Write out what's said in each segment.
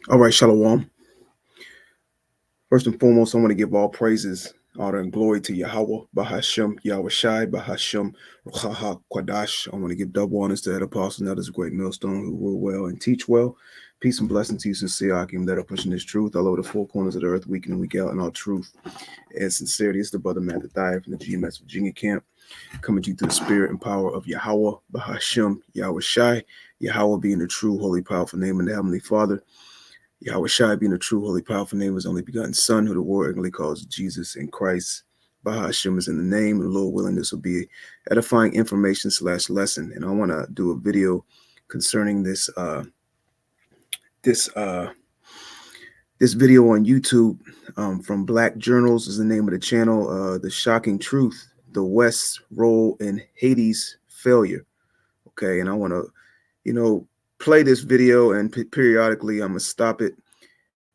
All right, Shalom. First and foremost, I want to give all praises, honor, and glory to Yahweh, Bahashem, Yahweh Shai, Bahashem, Ruchaha, Kwadash. I want to give double honors to that apostle, and that is a great millstone who rule well and teach well. Peace and blessing to you, sincere Akim, that are pushing this truth all over the four corners of the earth, week in and week out, in all truth and sincerity. It's the brother Matt Thai from the GMS Virginia camp, coming to you through the spirit and power of Yahweh, Bahashem, Yahweh Shai, Yahweh being the true, holy, powerful name of the Heavenly Father. Yahweh Shai being the true, holy, powerful name of his only begotten Son, who the world ignorantly calls Jesus in Christ. Baha Hashem is in the name, and the Lord willing, this will be edifying information / lesson. And I want to do a video concerning this this video on YouTube from Black Journals is the name of the channel. The Shocking Truth: The West's Role in Haiti's Failure. Okay, and I want to, play this video, and periodically I'm gonna stop it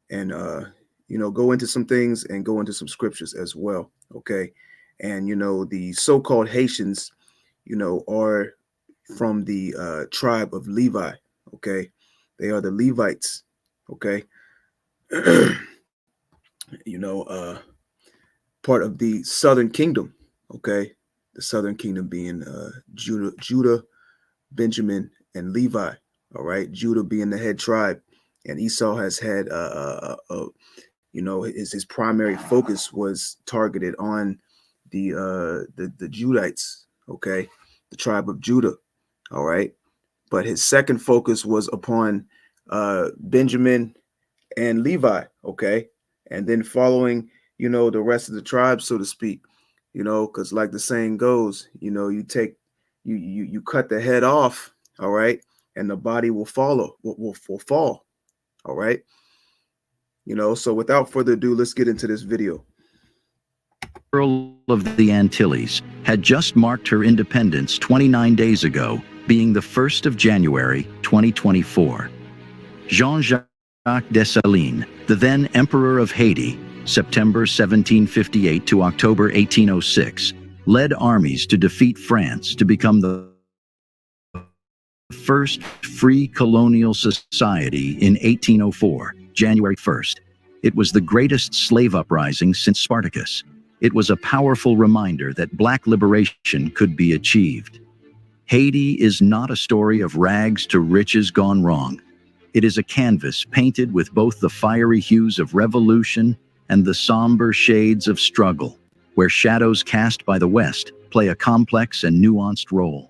and go into some things and go into some scriptures as well. Okay, and the so-called Haitians, are from the tribe of Levi. Okay, they are the Levites. Okay, part of the Southern Kingdom. Okay, the Southern Kingdom being Judah, Benjamin, and Levi. All right, Judah being the head tribe, and Esau has had his primary focus was targeted on the Judites, okay, the tribe of Judah, all right, but his second focus was upon Benjamin and Levi, okay, and then following, the rest of the tribes, so to speak, because like the saying goes, you take you cut the head off, all right, and the body will follow, will fall, all right. So without further ado, let's get into this video. Earl of the Antilles had just marked her independence 29 days ago, being the 1st of January, 2024. Jean-Jacques Dessalines, the then Emperor of Haiti, September 1758 to October 1806, led armies to defeat France to become the first free colonial society in 1804, January 1st. It was the greatest slave uprising since Spartacus. It was a powerful reminder that Black liberation could be achieved. Haiti is not a story of rags to riches gone wrong. It is a canvas painted with both the fiery hues of revolution and the somber shades of struggle, where shadows cast by the West play a complex and nuanced role.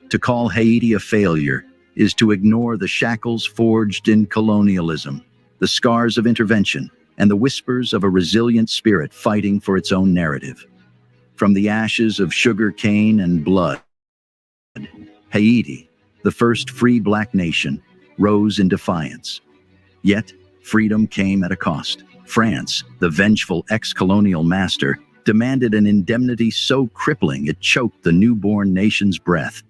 To call Haiti a failure is to ignore the shackles forged in colonialism, the scars of intervention, and the whispers of a resilient spirit fighting for its own narrative. From the ashes of sugar cane and blood, Haiti, the first free Black nation, rose in defiance. Yet, freedom came at a cost. France, the vengeful ex-colonial master, demanded an indemnity so crippling it choked the newborn nation's breath.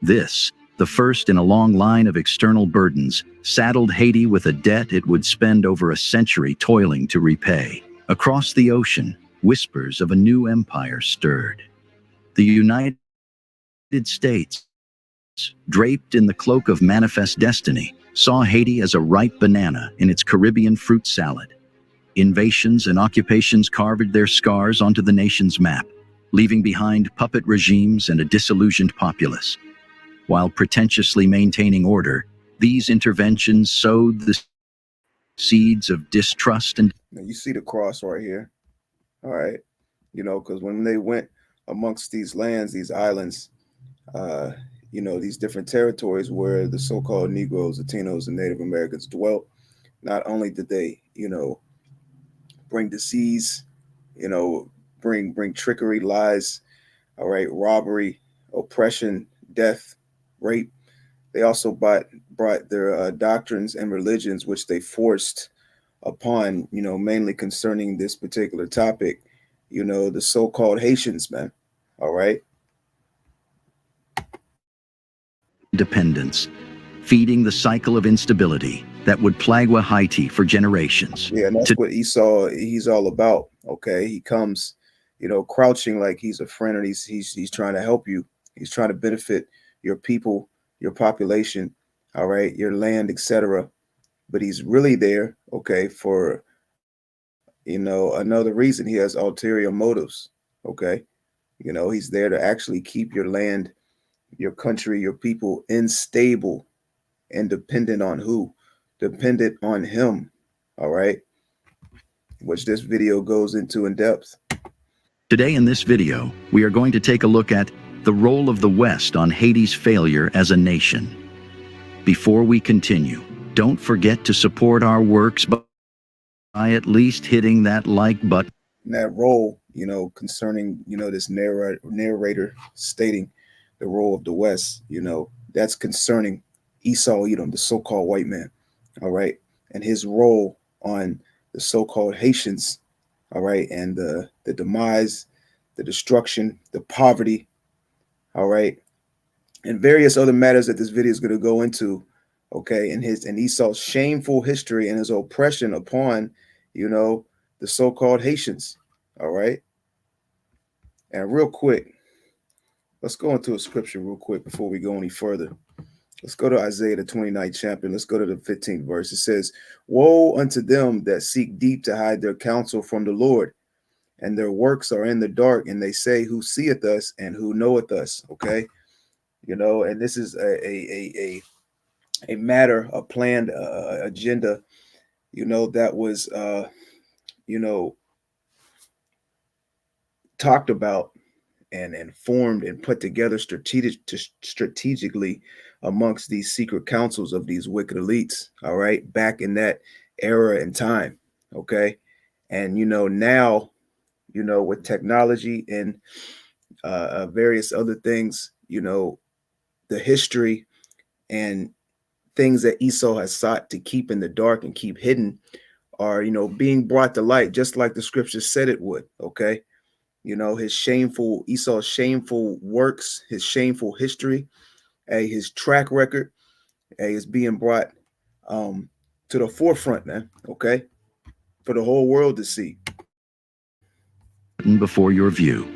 This, the first in a long line of external burdens, saddled Haiti with a debt it would spend over a century toiling to repay. Across the ocean, whispers of a new empire stirred. The United States, draped in the cloak of manifest destiny, saw Haiti as a ripe banana in its Caribbean fruit salad. Invasions and occupations carved their scars onto the nation's map, leaving behind puppet regimes and a disillusioned populace. While pretentiously maintaining order, these interventions sowed the seeds of distrust and... Now you see the cross right here, all right? Because when they went amongst these lands, these islands, these different territories where the so-called Negroes, Latinos, and Native Americans dwelt, not only did they, bring disease, bring trickery, lies, all right, robbery, oppression, death, rape. They also brought their doctrines and religions, which they forced upon, mainly concerning this particular topic, the so-called Haitians, man. All right. Dependence, feeding the cycle of instability that would plague Haiti for generations. Yeah, and that's what Esau, he's all about. Okay, he comes, crouching like he's a friend, and he's trying to help you. He's trying to benefit your people, your population, all right, your land, etc. but he's really there, okay, for another reason. He has ulterior motives, okay. He's there to actually keep your land, your country, your people unstable and dependent on who? Dependent on him. All right. Which this video goes into in depth. Today in this video, we are going to take a look at the role of the West on Haiti's failure as a nation. Before we continue, don't forget to support our works by at least hitting that like button. And that role, concerning, this narrator stating the role of the West, that's concerning Esau Edom, the so-called white man, all right, and his role on the so-called Haitians, all right, and the demise, the destruction, the poverty, all right, and various other matters that this video is going to go into, okay, and Esau's shameful history and his oppression upon, the so-called Haitians, all right. And real quick, let's go into a scripture real quick before we go any further. Let's go to Isaiah, the 29th chapter. Let's go to the 15th verse. It says, "Woe unto them that seek deep to hide their counsel from the Lord, and their works are in the dark, and they say, who seeth us and who knoweth us?" Okay. And this is a matter, a planned agenda, that was, talked about and formed and put together strategically amongst these secret councils of these wicked elites, all right, back in that era and time, okay. And now, with technology and various other things, the history and things that Esau has sought to keep in the dark and keep hidden are, being brought to light, just like the scripture said it would, okay. Esau's shameful works, his shameful history, his track record, is being brought to the forefront, man, okay, for the whole world to see. Before your view.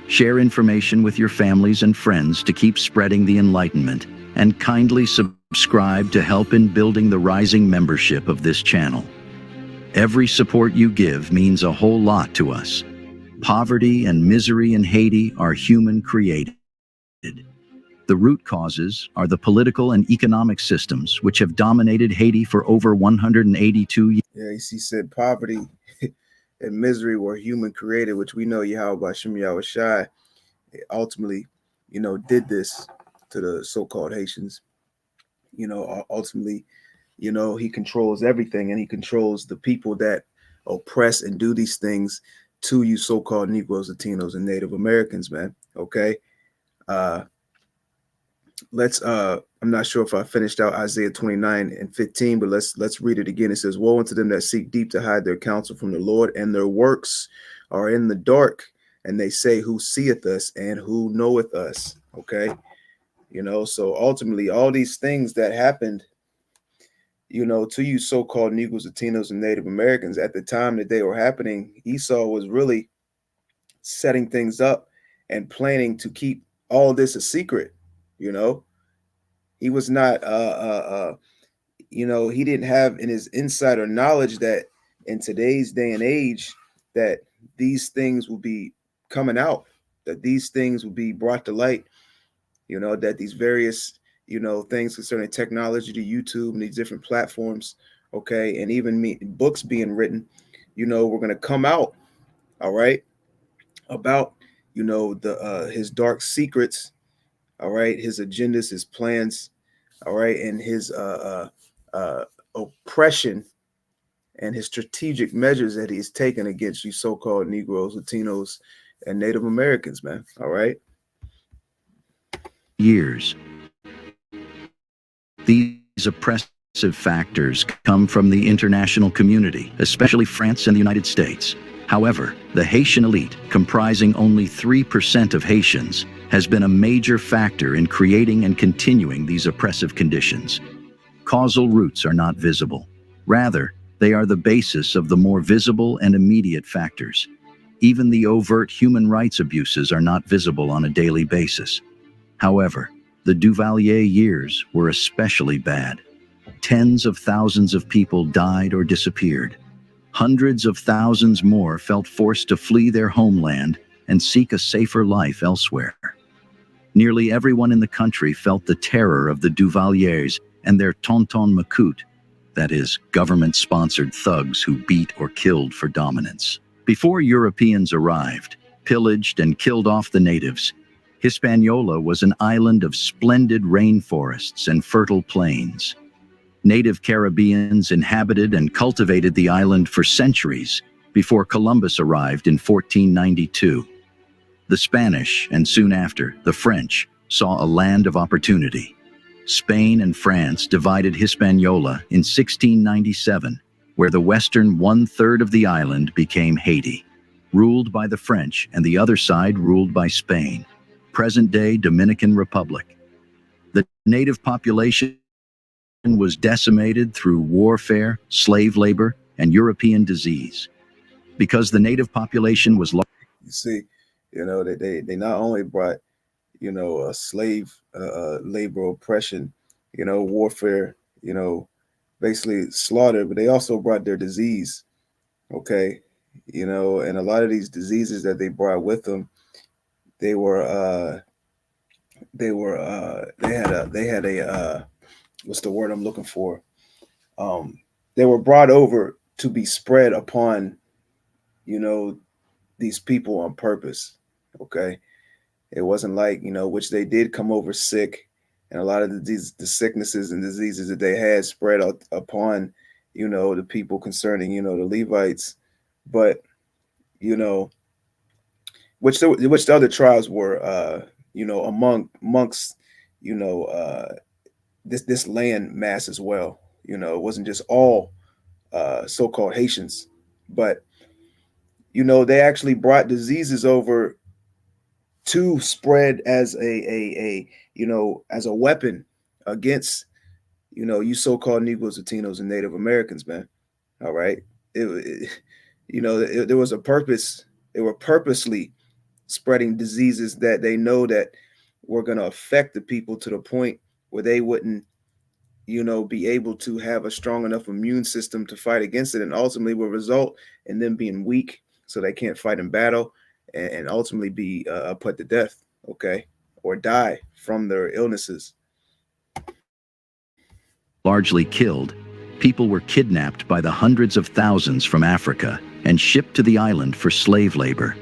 Share information with your families and friends to keep spreading the enlightenment, and kindly subscribe to help in building the rising membership of this channel. Every support you give means a whole lot to us. Poverty and misery in Haiti are human created. The root causes are the political and economic systems which have dominated Haiti for over 182 years. Yeah, he said poverty and misery were human created, which we know Yahweh Shem Shai ultimately, did this to the so-called Haitians. Ultimately, he controls everything, and he controls the people that oppress and do these things to you so-called Negroes, Latinos, and Native Americans, man. Okay. I'm not sure if I finished out Isaiah 29 and 15, but let's read it again. It says, "Woe unto them that seek deep to hide their counsel from the Lord, and their works are in the dark, and they say, who seeth us and who knoweth us?" Okay. So ultimately all these things that happened, to you so-called Negroes, Latinos, and Native Americans at the time that they were happening, Esau was really setting things up and planning to keep all this a secret. He was not, he didn't have in his insider knowledge that in today's day and age that these things will be coming out, that these things will be brought to light, that these various, things concerning technology, to YouTube and these different platforms, okay, and even books being written, we're going to come out, all right, about, his dark secrets, all right, his agendas, his plans, all right, and his oppression and his strategic measures that he's taken against you so-called Negroes, Latinos, and Native Americans, man, all right? Years. These oppressive factors come from the international community, especially France and the United States. However, the Haitian elite, comprising only 3% of Haitians, has been a major factor in creating and continuing these oppressive conditions. Causal roots are not visible. Rather, they are the basis of the more visible and immediate factors. Even the overt human rights abuses are not visible on a daily basis. However, the Duvalier years were especially bad. Tens of thousands of people died or disappeared. Hundreds of thousands more felt forced to flee their homeland and seek a safer life elsewhere. Nearly everyone in the country felt the terror of the Duvaliers and their tonton macoute, that is, government-sponsored thugs who beat or killed for dominance. Before Europeans arrived, pillaged and killed off the natives, Hispaniola was an island of splendid rainforests and fertile plains. Native Caribbeans inhabited and cultivated the island for centuries before Columbus arrived in 1492. The Spanish, and soon after, the French, saw a land of opportunity. Spain and France divided Hispaniola in 1697, where the western one-third of the island became Haiti, ruled by the French, and the other side ruled by Spain, present-day Dominican Republic. The native population was decimated through warfare, slave labor, and European disease. Because the native population was You see, they not only brought, slave labor oppression, warfare, basically slaughter, but they also brought their disease. Okay, and a lot of these diseases that they brought with them, they were they had a what's the word I'm looking for? Um, they were brought over to be spread upon, you know, these people on purpose. Okay, it wasn't like, which they did come over sick, and a lot of the sicknesses and diseases that they had spread out upon, the people concerning, the Levites, but you know, which the other tribes were, amongst, you know, uh, this land mass as well. It wasn't just all so-called Haitians, but they actually brought diseases over to spread as as a weapon against you so-called Negroes, Latinos, and Native Americans, man. All right, it there was a purpose. They were purposely spreading diseases that they know that were going to affect the people to the point where they wouldn't be able to have a strong enough immune system to fight against it, and ultimately will result in them being weak, so they can't fight in battle, and ultimately be put to death, okay, or die from their illnesses. largely killed, people were kidnapped by the hundreds of thousands from Africa and shipped to the island for slave labor.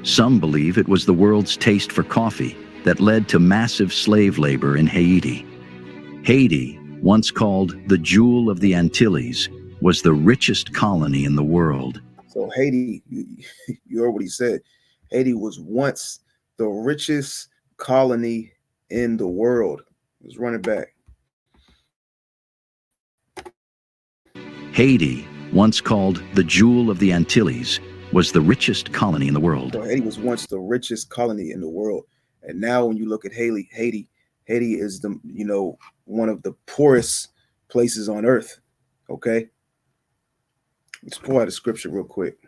Some believe it was the world's taste for coffee that led to massive slave labor in Haiti. Haiti, once called the Jewel of the Antilles, was the richest colony in the world. So Haiti, you heard what he said. Haiti was once the richest colony in the world. Let's run it back. Haiti, once called the Jewel of the Antilles, was the richest colony in the world. So Haiti was once the richest colony in the world, and now when you look at Haiti is the one of the poorest places on earth. Okay, let's pull out a scripture real quick.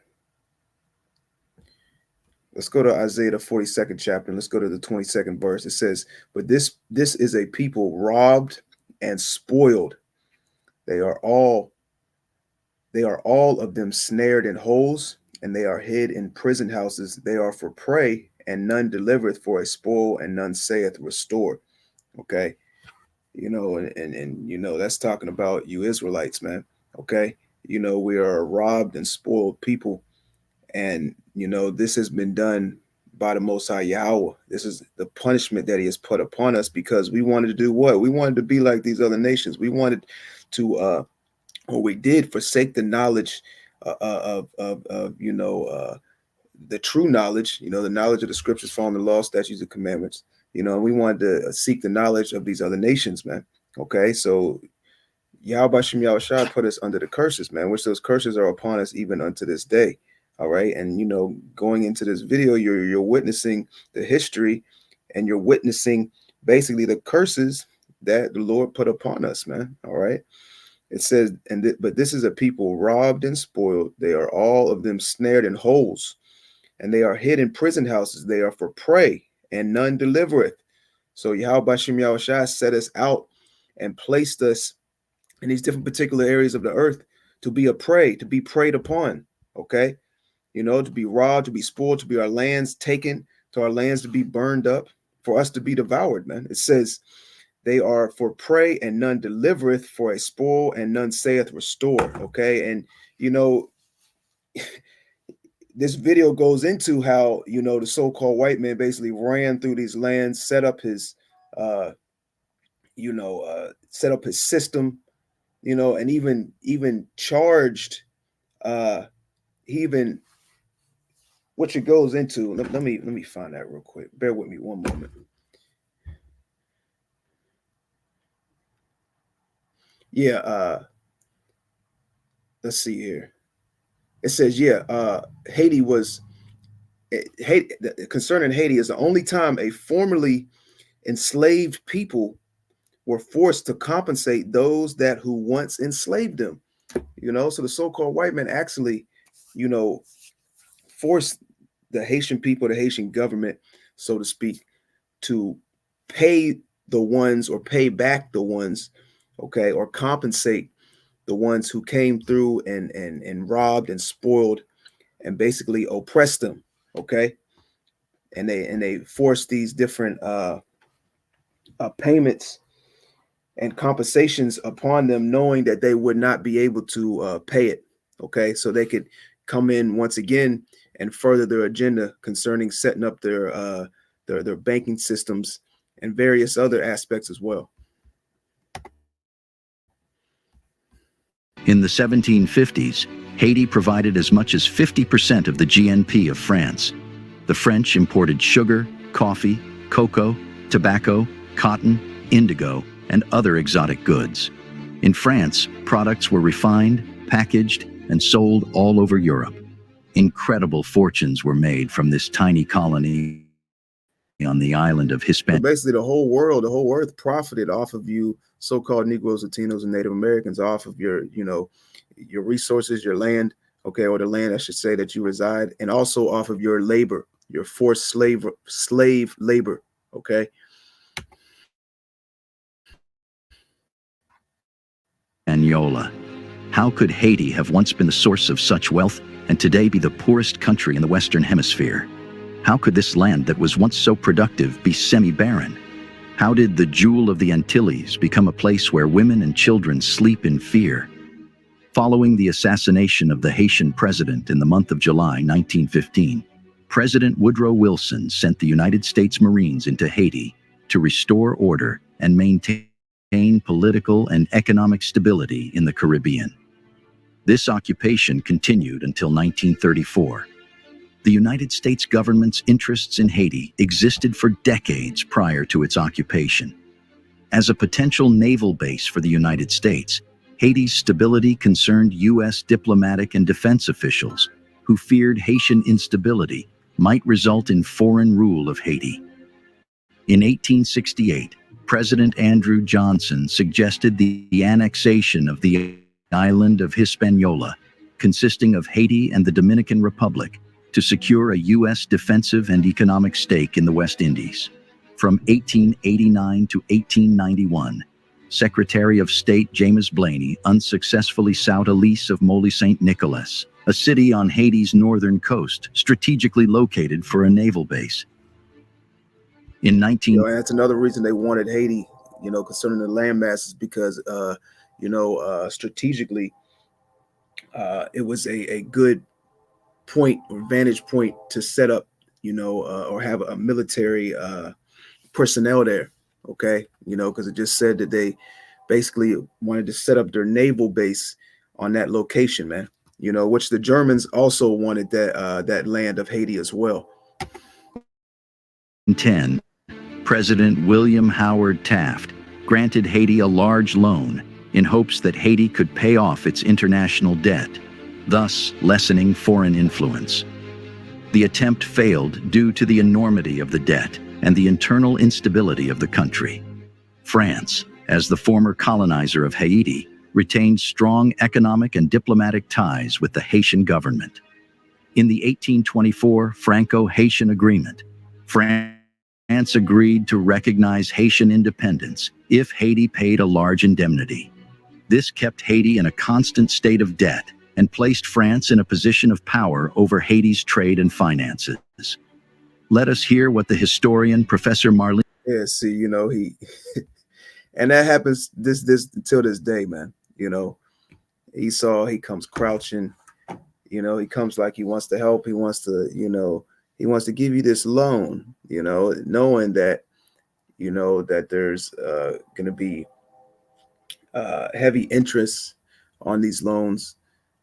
Let's go to Isaiah the 42nd chapter, and let's go to the 22nd verse. It says, "But this is a people robbed and spoiled. They are all they are all of them snared in holes, and they are hid in prison houses. They are for prey, and none delivereth, for a spoil, and none saith restore." Okay, and that's talking about you Israelites, man. Okay, we are a robbed and spoiled people, and this has been done by the Most High Yahweh. This is the punishment that He has put upon us because we wanted to do what? We wanted to be like these other nations. We wanted to, or we did forsake the knowledge of the true knowledge. The knowledge of the Scriptures, following the law, statutes, and commandments. And we wanted to seek the knowledge of these other nations, man. Okay, so Yahweh Shem Yahushua put us under the curses, man, which those curses are upon us even unto this day. All right. And going into this video, you're witnessing the history, and you're witnessing basically the curses that the Lord put upon us, man. All right. It says, but this is a people robbed and spoiled. They are all of them snared in holes, and they are hid in prison houses. They are for prey, and none delivereth. So Yahweh Shem Yahushua set us out and placed us in these different particular areas of the earth to be a prey, to be preyed upon. Okay, to be robbed, to be spoiled, to be our lands taken, to our lands to be burned up, for us to be devoured, man. It says, they are for prey, and none delivereth, for a spoil, and none saith restore. Okay, and you know, this video goes into how the so-called white man basically ran through these lands, uh, set up his system, and even charged. He even which it goes into. Let me find that real quick. Bear with me one moment. Yeah, let's see here. It says, yeah, Haiti was Haiti, concerning Haiti is the only time a formerly enslaved people were forced to compensate those that who once enslaved them. So the so-called white man actually, you know, forced the Haitian people, the Haitian government, so to speak, to pay the ones, or pay back the ones, okay, or compensate the ones who came through and robbed and spoiled and basically oppressed them, okay, and they forced these different payments and compensations upon them, knowing that they would not be able to pay it, okay, so they could come in once again and further their agenda concerning setting up their banking systems and various other aspects as well. In the 1750s, Haiti provided as much as 50% of the GNP of France. The French imported sugar, coffee, cocoa, tobacco, cotton, indigo, and other exotic goods. In France, products were refined, packaged, and sold all over Europe. Incredible fortunes were made from this tiny colony on the island of Hispaniola. So basically, the whole earth profited off of you, so-called Negroes, Latinos, and Native Americans, off of your resources, your land, okay, or the land, I should say, that you reside, and also off of your labor, your forced slave labor, okay. Hispaniola. How could Haiti have once been the source of such wealth and today be the poorest country in the Western Hemisphere? How could this land that was once so productive be semi-barren? How did the jewel of the Antilles become a place where women and children sleep in fear? Following the assassination of the Haitian president in the month of July 1915, President Woodrow Wilson sent the United States Marines into Haiti to restore order and maintain political and economic stability in the Caribbean. This occupation continued until 1934. The United States government's interests in Haiti existed for decades prior to its occupation. As a potential naval base for the United States, Haiti's stability concerned U.S. diplomatic and defense officials who feared Haitian instability might result in foreign rule of Haiti. In 1868, President Andrew Johnson suggested the annexation of the island of Hispaniola, consisting of Haiti and the Dominican Republic, to secure a U.S. defensive and economic stake in the West Indies. From 1889 to 1891, Secretary of State James Blaney unsuccessfully sought a lease of Moly St. Nicolas, a city on Haiti's northern coast, strategically located for a naval base. In And that's another reason they wanted Haiti, concerning the land masses, because strategically, it was a good point or vantage point to set up, or have a military personnel there. Okay, because it just said that they basically wanted to set up their naval base on that location, man. Which the Germans also wanted that land of Haiti as well. 10, President William Howard Taft granted Haiti a large loan in hopes that Haiti could pay off its international debt, thus lessening foreign influence. The attempt failed due to the enormity of the debt and the internal instability of the country. France, as the former colonizer of Haiti, retained strong economic and diplomatic ties with the Haitian government. In the 1824 Franco-Haitian Agreement, France agreed to recognize Haitian independence if Haiti paid a large indemnity. This kept Haiti in a constant state of debt and placed France in a position of power over Haiti's trade and finances. Let us hear what the historian Professor Marlene. Yeah, see, he and that happens this until this day, man. Esau, he comes crouching. He comes like he wants to help. He wants to, he wants to give you this loan. Knowing that there's going to be heavy interest on these loans.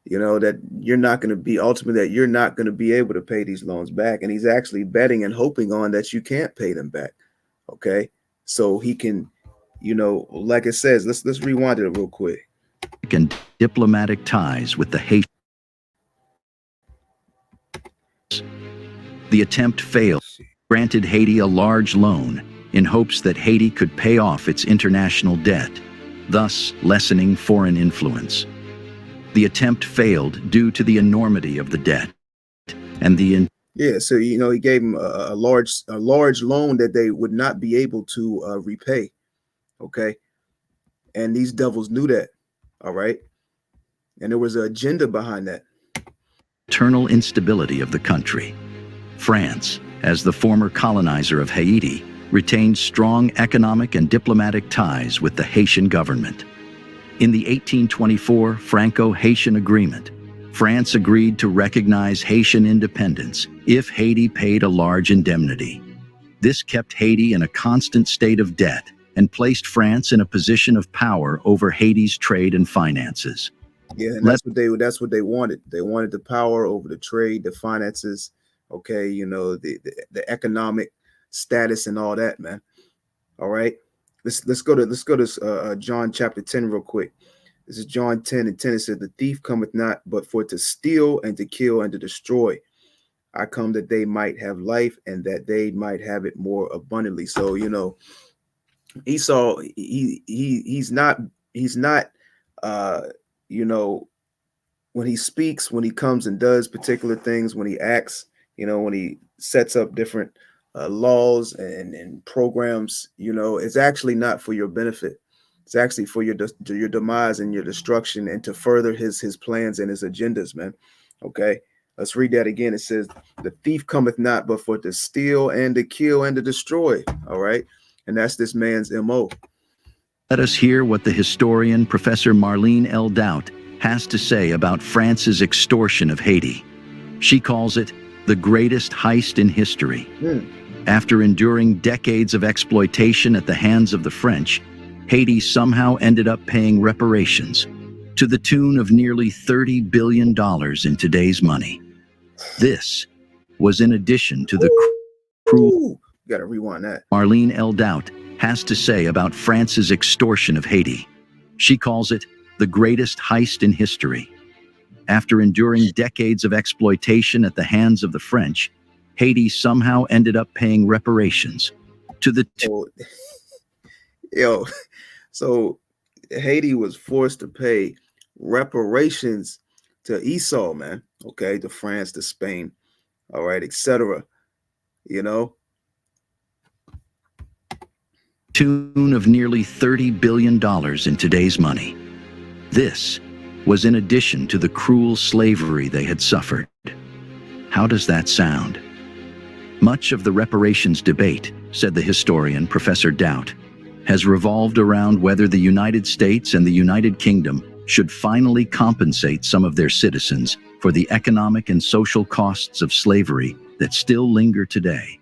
That you're not going to be ultimately that you're not going to be able to pay these loans back, and he's actually betting and hoping on that you can't pay them back. Okay, so he can, like it says, let's rewind it real quick. And diplomatic ties with the Haitians. The attempt failed, granted Haiti a large loan in hopes that Haiti could pay off its international debt, thus lessening foreign influence. The attempt failed due to the enormity of the debt and the Yeah, so he gave him a large loan that they would not be able to repay. Okay, and these devils knew that. All right, and there was an agenda behind that. internal instability of the country. France, as the former colonizer of Haiti, retained strong economic and diplomatic ties with the Haitian government. In the 1824 Franco-Haitian Agreement, France agreed to recognize Haitian independence if Haiti paid a large indemnity. This kept Haiti in a constant state of debt and placed France in a position of power over Haiti's trade and finances. Yeah, and that's what they wanted. They wanted the power over the trade, the finances. Okay, the economic status and all that, man. All right, let's go to John chapter 10 real quick. This is John 10 and 10. It says, "The thief cometh not, but for to steal and to kill and to destroy. I come that they might have life and that they might have it more abundantly." So, Esau, he's not uh you know when he speaks, when he comes and does particular things, when he acts, when he sets up different laws and programs, it's actually not for your benefit. It's actually for your demise and your destruction, and to further his plans and his agendas, man. Okay, let's read that again. It says, "The thief cometh not, but for to steal and to kill and to destroy." All right, and that's this man's MO. Let us hear what the historian Professor Marlene L. Doubt has to say about France's extortion of Haiti. She calls it the greatest heist in history. After enduring decades of exploitation at the hands of the French, Haiti somehow ended up paying reparations to the tune of nearly $30 billion in today's money. This was in addition to the cruel. Ooh, got to rewind that. Marlene L. Doubt has to say about France's extortion of Haiti. She calls it the greatest heist in history. After enduring decades of exploitation at the hands of the French, Haiti somehow ended up paying reparations to the Yo, so Haiti was forced to pay reparations to Esau, man. Okay, to France, to Spain, all right, etc. You know, tune of nearly $30 billion in today's money. This was in addition to the cruel slavery they had suffered. How does that sound? Much of the reparations debate, said the historian Professor Doubt, has revolved around whether the United States and the United Kingdom should finally compensate some of their citizens for the economic and social costs of slavery that still linger today.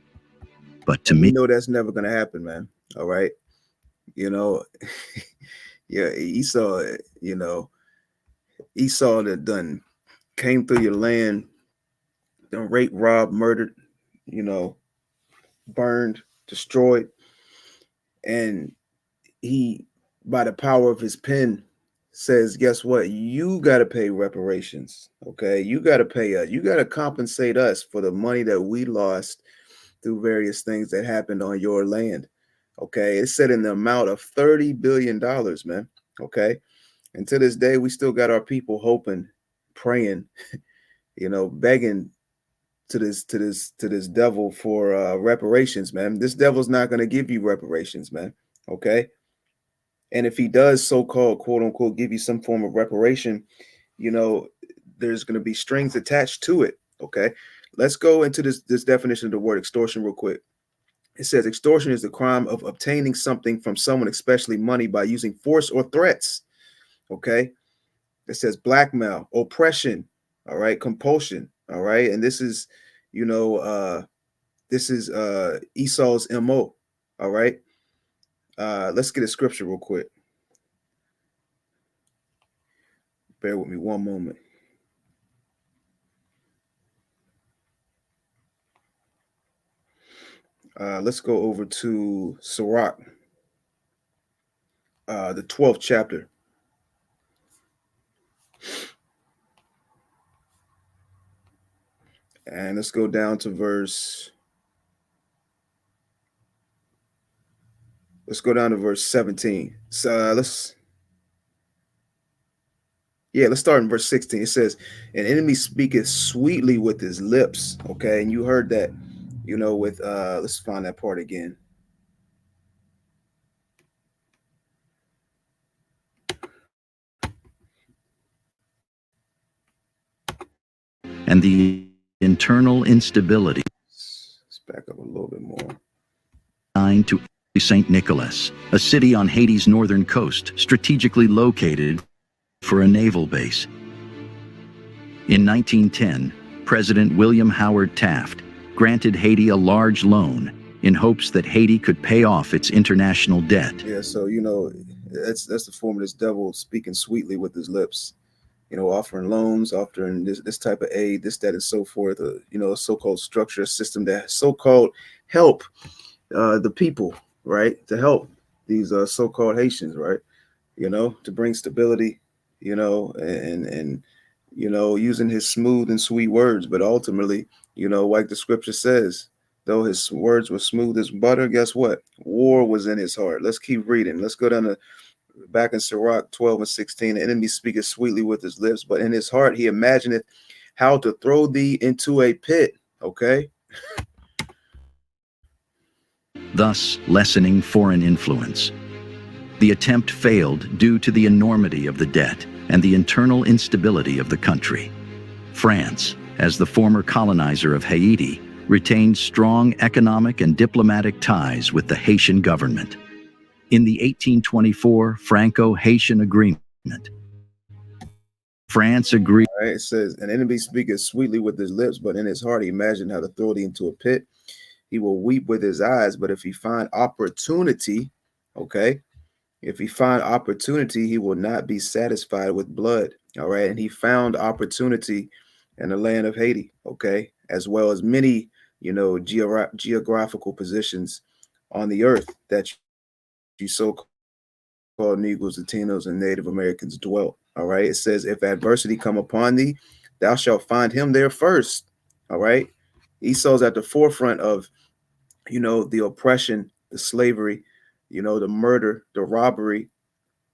But to me, that's never going to happen, man. All right, you know, yeah, Esau that done came through your land, done raped, robbed, murdered, you know, burned, destroyed, and he, by the power of his pen, says, guess what? You got to pay reparations. Okay, you got to pay us. You got to compensate us for the money that we lost through various things that happened on your land. Okay, it's said in the amount of $30 billion, man. Okay, and to this day, we still got our people hoping, praying, begging to this devil for reparations, man. This devil's not going to give you reparations, man. Okay, And if he does so-called quote unquote give you some form of reparation, you know, there's going to be strings attached to it. Okay. Let's go into this definition of the word extortion real quick. It says extortion is the crime of obtaining something from someone, especially money, by using force or threats. Okay. It says blackmail, oppression, all right, compulsion, all right. And this is, you know, Esau's MO. All right. Let's get a scripture real quick. Bear with me one moment. Let's go over to Sirach, the 12th chapter. And let's go down to verse 17. So let's start in verse 16. It says, an enemy speaketh sweetly with his lips. Okay, and you heard that, with let's find that part again. And the internal instability Let's back up a little bit more. To St. Nicholas, a city on Haiti's northern coast, strategically located for a naval base. In 1910, President William Howard Taft granted Haiti a large loan in hopes that Haiti could pay off its international debt. Yeah, so that's the form of this devil speaking sweetly with his lips. Offering loans, offering this type of aid, this, that, and so forth. A so-called structure, a system that so-called help the people, right? To help these so-called Haitians, right? To bring stability, and using his smooth and sweet words, but ultimately, like the scripture says, though his words were smooth as butter, guess what? War was in his heart. Let's keep reading. Let's go down to back in Sirach 12 and 16. The enemy speaketh sweetly with his lips, but in his heart he imagineth how to throw thee into a pit. Okay. Thus lessening foreign influence. The attempt failed due to the enormity of the debt and the internal instability of the country. France, as the former colonizer of Haiti, retained strong economic and diplomatic ties with the Haitian government. In the 1824 Franco-Haitian Agreement, France agreed. All right, it says, an enemy speaketh sweetly with his lips, but in his heart he imagined how to throw thee into a pit. He will weep with his eyes, but if he find opportunity, okay, if he find opportunity, he will not be satisfied with blood. All right. And he found opportunity in the land of Haiti, okay, as well as many, geographical positions on the earth that you so-called Negroes, Latinos, and Native Americans dwelt. All right. It says, if adversity come upon thee, thou shalt find him there first. All right. Esau's at the forefront of, the oppression, the slavery, the murder, the robbery,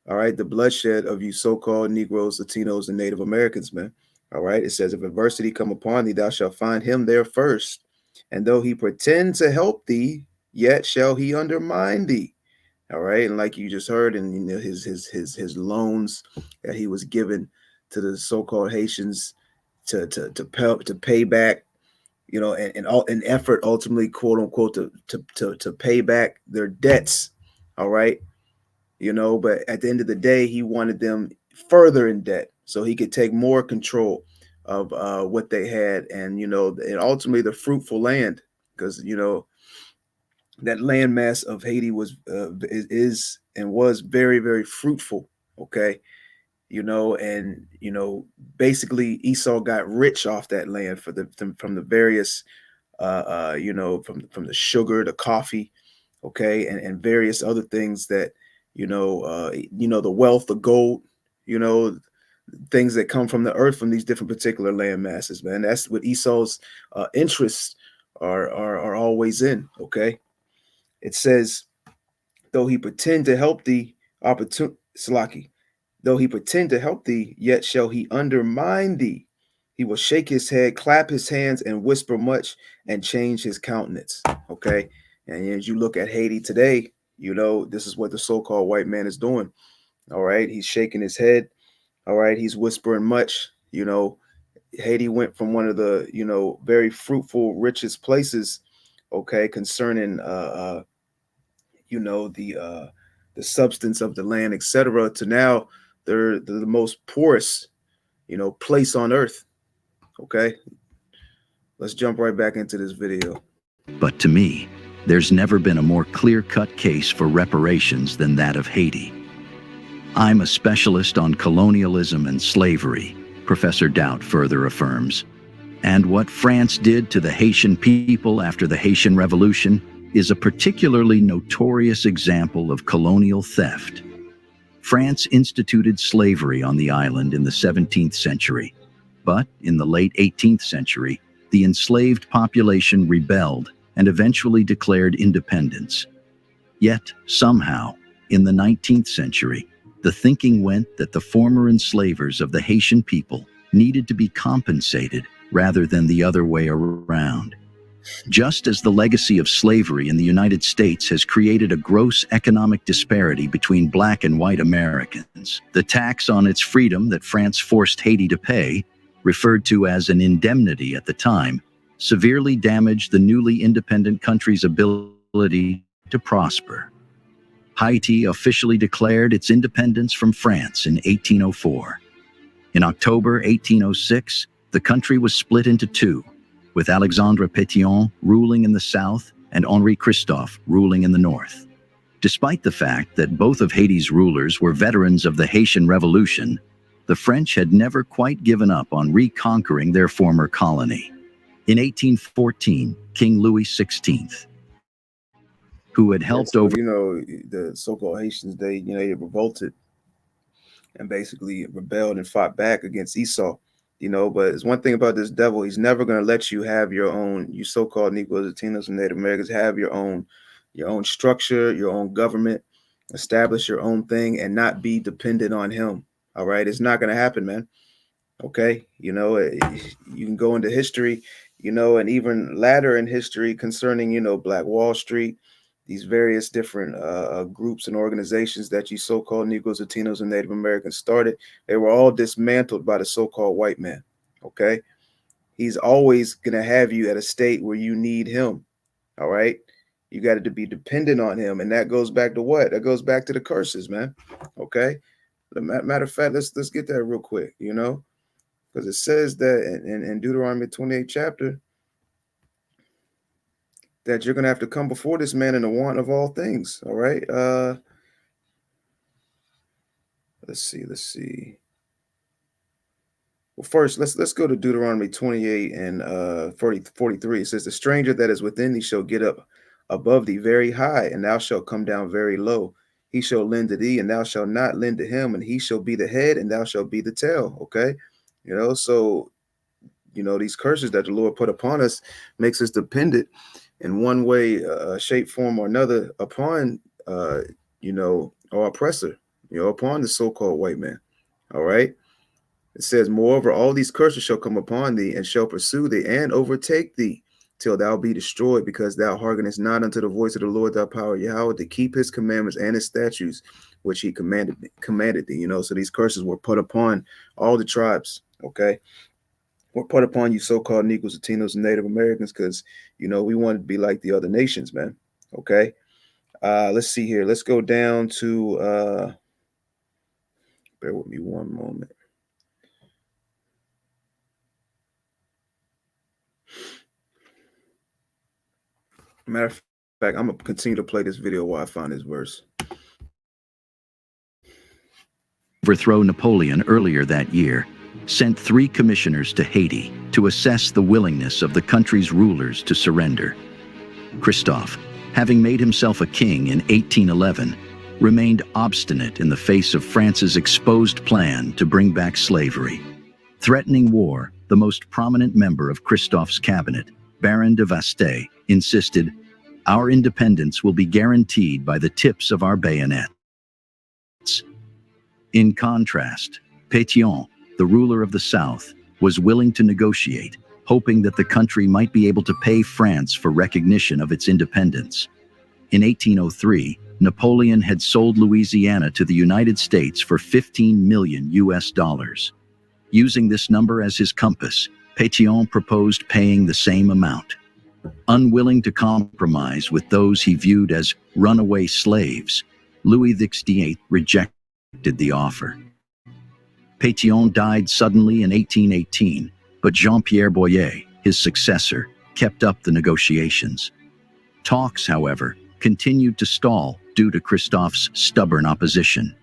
all right, the bloodshed of you so-called Negroes, Latinos, and Native Americans, man. All right, it says, if adversity come upon thee, thou shalt find him there first. And though he pretend to help thee, yet shall he undermine thee. All right, and like you just heard, and his loans that he was given to the so-called Haitians to pay back, and all an effort ultimately, quote unquote, to pay back their debts. All right, but at the end of the day, he wanted them further in debt so he could take more control of what they had, and and ultimately the fruitful land, because that landmass of Haiti is and was very, very fruitful. Okay, and basically Esau got rich off that land from the various from the sugar, the coffee, okay, and various other things that the wealth, the gold, you know, things that come from the earth from these different particular land masses, man. That's what Esau's interests are always in. Okay, it says, though he pretend to help thee, Salaki, though he pretend to help thee, yet shall he undermine thee. He will shake his head, clap his hands, and whisper much, and change his countenance. Okay. And as you look at Haiti today, This is what the so-called white man is doing. All right. He's shaking his head. All right. He's whispering much. Haiti went from one of the, very fruitful, richest places, okay, concerning, the substance of the land, etc., to now they're the most poorest, place on earth. Okay. Let's jump right back into this video. But to me, there's never been a more clear-cut case for reparations than that of Haiti. I'm a specialist on colonialism and slavery, Professor Doubt further affirms. And what France did to the Haitian people after the Haitian Revolution is a particularly notorious example of colonial theft. France instituted slavery on the island in the 17th century, but in the late 18th century, the enslaved population rebelled and eventually declared independence. Yet, somehow, in the 19th century, the thinking went that the former enslavers of the Haitian people needed to be compensated rather than the other way around. Just as the legacy of slavery in the United States has created a gross economic disparity between black and white Americans, the tax on its freedom that France forced Haiti to pay, referred to as an indemnity at the time, severely damaged the newly independent country's ability to prosper. Haiti officially declared its independence from France in 1804. In October 1806, the country was split into two, with Alexandre Pétion ruling in the south and Henri Christophe ruling in the north. Despite the fact that both of Haiti's rulers were veterans of the Haitian Revolution, the French had never quite given up on reconquering their former colony. In 1814, King Louis XVI, who had helped over... The so-called Haitians, they revolted and basically rebelled and fought back against Esau. But it's one thing about this devil, he's never going to let you have your own, you so-called Negroes, Latinos, and Native Americans, have your own structure, your own government, establish your own thing and not be dependent on him. All right. It's not going to happen, man. Okay. You can go into history, and even later in history concerning, Black Wall Street, these various different groups and organizations that you so-called Negroes, Latinos, and Native Americans started, they were all dismantled by the so-called white man. Okay. He's always going to have you at a state where you need him. All right. You got to be dependent on him. And that goes back to what? That goes back to the curses, man. Okay. Matter of fact, let's get that real quick, because it says that in Deuteronomy 28 chapter, that you're going to have to come before this man in the want of all things. All right. Let's see. Well, first, let's go to Deuteronomy 28 and 43. It says, the stranger that is within thee shall get up above thee very high, and thou shalt come down very low. He shall lend to thee, and thou shalt not lend to him, and he shall be the head, and thou shalt be the tail. Okay. So, these curses that the Lord put upon us makes us dependent in one way, shape, form, or another upon, our oppressor, upon the so-called white man. All right. It says, moreover, all these curses shall come upon thee and shall pursue thee and overtake thee till thou be destroyed, because thou hearkenest not unto the voice of the Lord thy power Yahweh to keep his commandments and his statutes, which he commanded thee. So these curses were put upon all the tribes. Okay. Were put upon you so-called Negroes, Latinos, and Native Americans, because, we wanted to be like the other nations, man. Okay. Let's see here. Let's go down to, bear with me one moment. Matter of fact, I'm going to continue to play this video while I find this verse. Overthrow Napoleon earlier that year, sent 3 commissioners to Haiti to assess the willingness of the country's rulers to surrender. Christophe, having made himself a king in 1811, remained obstinate in the face of France's exposed plan to bring back slavery. Threatening war, the most prominent member of Christophe's cabinet, Baron de Vaste, insisted, "Our independence will be guaranteed by the tips of our bayonets." In contrast, Pétion, the ruler of the South, was willing to negotiate, hoping that the country might be able to pay France for recognition of its independence. In 1803, Napoleon had sold Louisiana to the United States for 15 million US dollars. Using this number as his compass, Pétion proposed paying the same amount. Unwilling to compromise with those he viewed as runaway slaves, Louis XVIII rejected the offer. Pétion died suddenly in 1818, but Jean-Pierre Boyer, his successor, kept up the negotiations. Talks, however, continued to stall due to Christophe's stubborn opposition.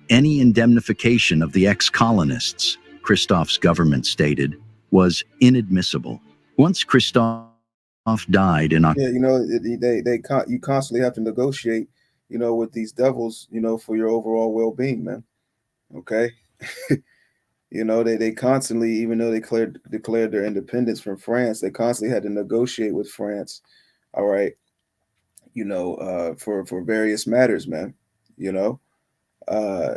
Any indemnification of the ex-colonists, Christophe's government stated, was inadmissible. Once Christophe died in Yeah, you constantly have to negotiate, with these devils, for your overall well-being, man. Okay. They constantly, even though they declared their independence from France, they constantly had to negotiate with France. All right. For various matters, man. You know, uh,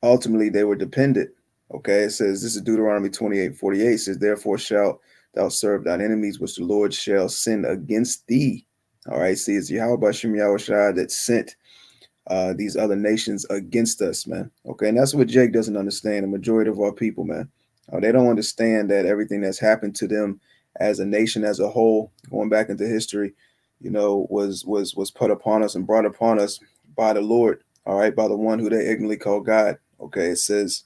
ultimately they were dependent. Okay. It says, this is Deuteronomy 28:48 says, therefore shalt thou serve thine enemies, which the Lord shall send against thee. All right. See, it's Yahweh Bashem Yahweh that sent these other nations against us, man. Okay, and that's what Jake doesn't understand. The majority of our people, man, they don't understand that everything that's happened to them as a nation as a whole, going back into history, was put upon us and brought upon us by the Lord. All right, by the one who they ignorantly call God. Okay, it says,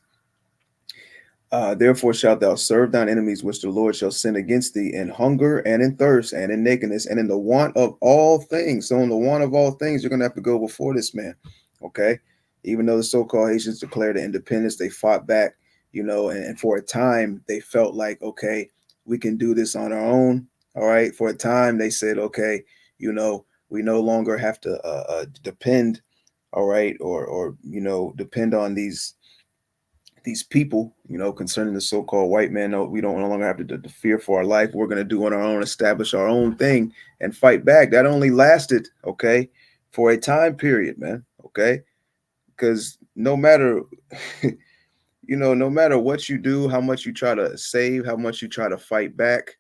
therefore shalt thou serve thine enemies, which the Lord shall send against thee in hunger and in thirst and in nakedness and in the want of all things. So in the want of all things, you're going to have to go before this man. Okay. Even though the so-called Haitians declared their independence, they fought back, and for a time they felt like, okay, we can do this on our own. All right. For a time they said, okay, we no longer have to depend. All right. Or depend on these people, concerning the so-called white man. No, we don't no longer have to fear for our life. We're going to do on our own, establish our own thing and fight back. That only lasted, okay, for a time period, man. Okay. Because no matter, no matter what you do, how much you try to save, how much you try to fight back,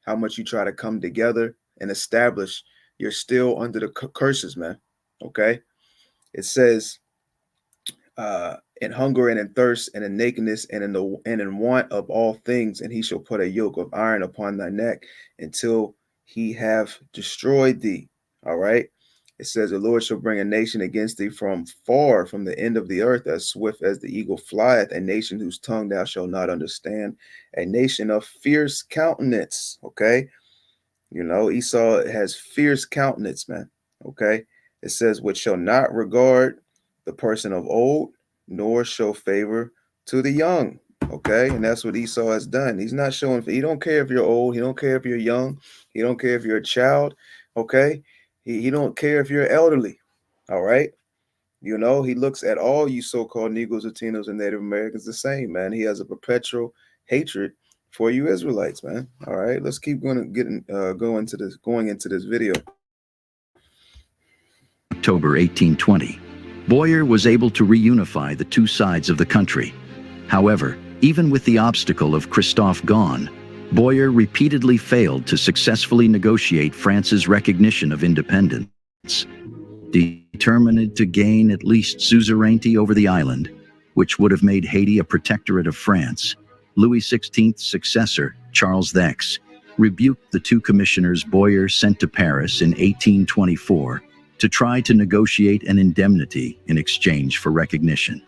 how much you try to come together and establish, you're still under the curses, man. Okay. It says, in hunger and in thirst and in nakedness and in want of all things, and he shall put a yoke of iron upon thy neck until he have destroyed thee. All right. It says, the Lord shall bring a nation against thee from far, from the end of the earth, as swift as the eagle flieth, a nation whose tongue thou shalt not understand, a nation of fierce countenance. Okay. Esau has fierce countenance, man. Okay. It says, which shall not regard the person of old, nor show favor to the young. Okay. And that's what Esau has done. He's not showing, he don't care if you're old. He don't care if you're young. He don't care if you're a child. Okay. He don't care if you're elderly. All right. He looks at all you so-called Negroes, Latinos, and Native Americans the same, man. He has a perpetual hatred for you Israelites, man. All right, let's keep going into this video. October 1820, Boyer was able to reunify the two sides of the country. However, even with the obstacle of Christophe gone, Boyer repeatedly failed to successfully negotiate France's recognition of independence. Determined to gain at least suzerainty over the island, which would have made Haiti a protectorate of France, Louis XVI's successor, Charles X, rebuked the two commissioners Boyer sent to Paris in 1824 to try to negotiate an indemnity in exchange for recognition.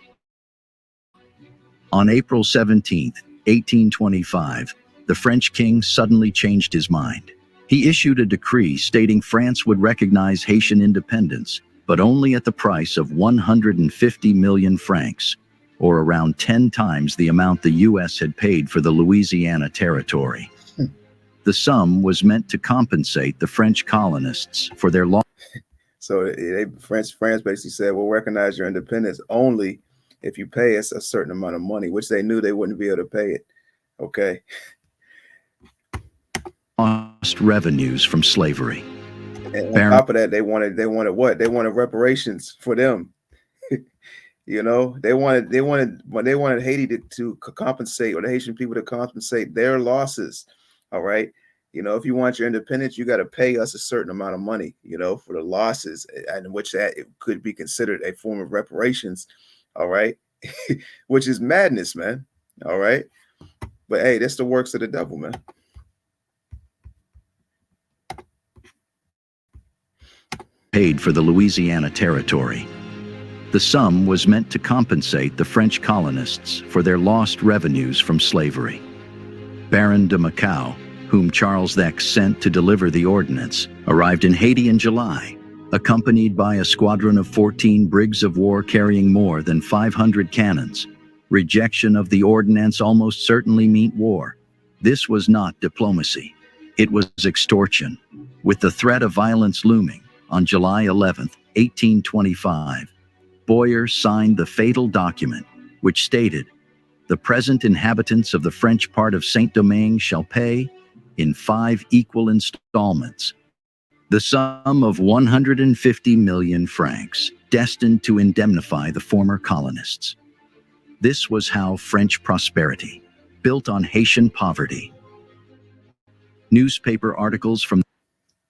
On April 17, 1825, the French king suddenly changed his mind. He issued a decree stating France would recognize Haitian independence, but only at the price of 150 million francs, or around 10 times the amount the U.S. had paid for the Louisiana territory. The sum was meant to compensate the French colonists for their loss. So France basically said, we'll recognize your independence only if you pay us a certain amount of money, which they knew they wouldn't be able to pay it. Okay. Lost revenues from slavery. And on top of that, they wanted what? They wanted reparations for them. They wanted Haiti to compensate, or the Haitian people to compensate their losses. All right. If you want your independence, you got to pay us a certain amount of money, for the losses, and which that it could be considered a form of reparations. All right. Which is madness, man. All right. But hey, that's the works of the devil, man. Paid for the Louisiana Territory. The sum was meant to compensate the French colonists for their lost revenues from slavery. Baron de Macau, whom Charles X sent to deliver the ordinance, arrived in Haiti in July, accompanied by a squadron of 14 brigs of war carrying more than 500 cannons. Rejection of the ordinance almost certainly meant war. This was not diplomacy. It was extortion. With the threat of violence looming, on July 11, 1825, Boyer signed the fatal document, which stated, "The present inhabitants of the French part of Saint-Domingue shall pay, in 5 equal installments, the sum of 150 million francs, destined to indemnify the former colonists." This was how French prosperity, built on Haitian poverty. Newspaper articles from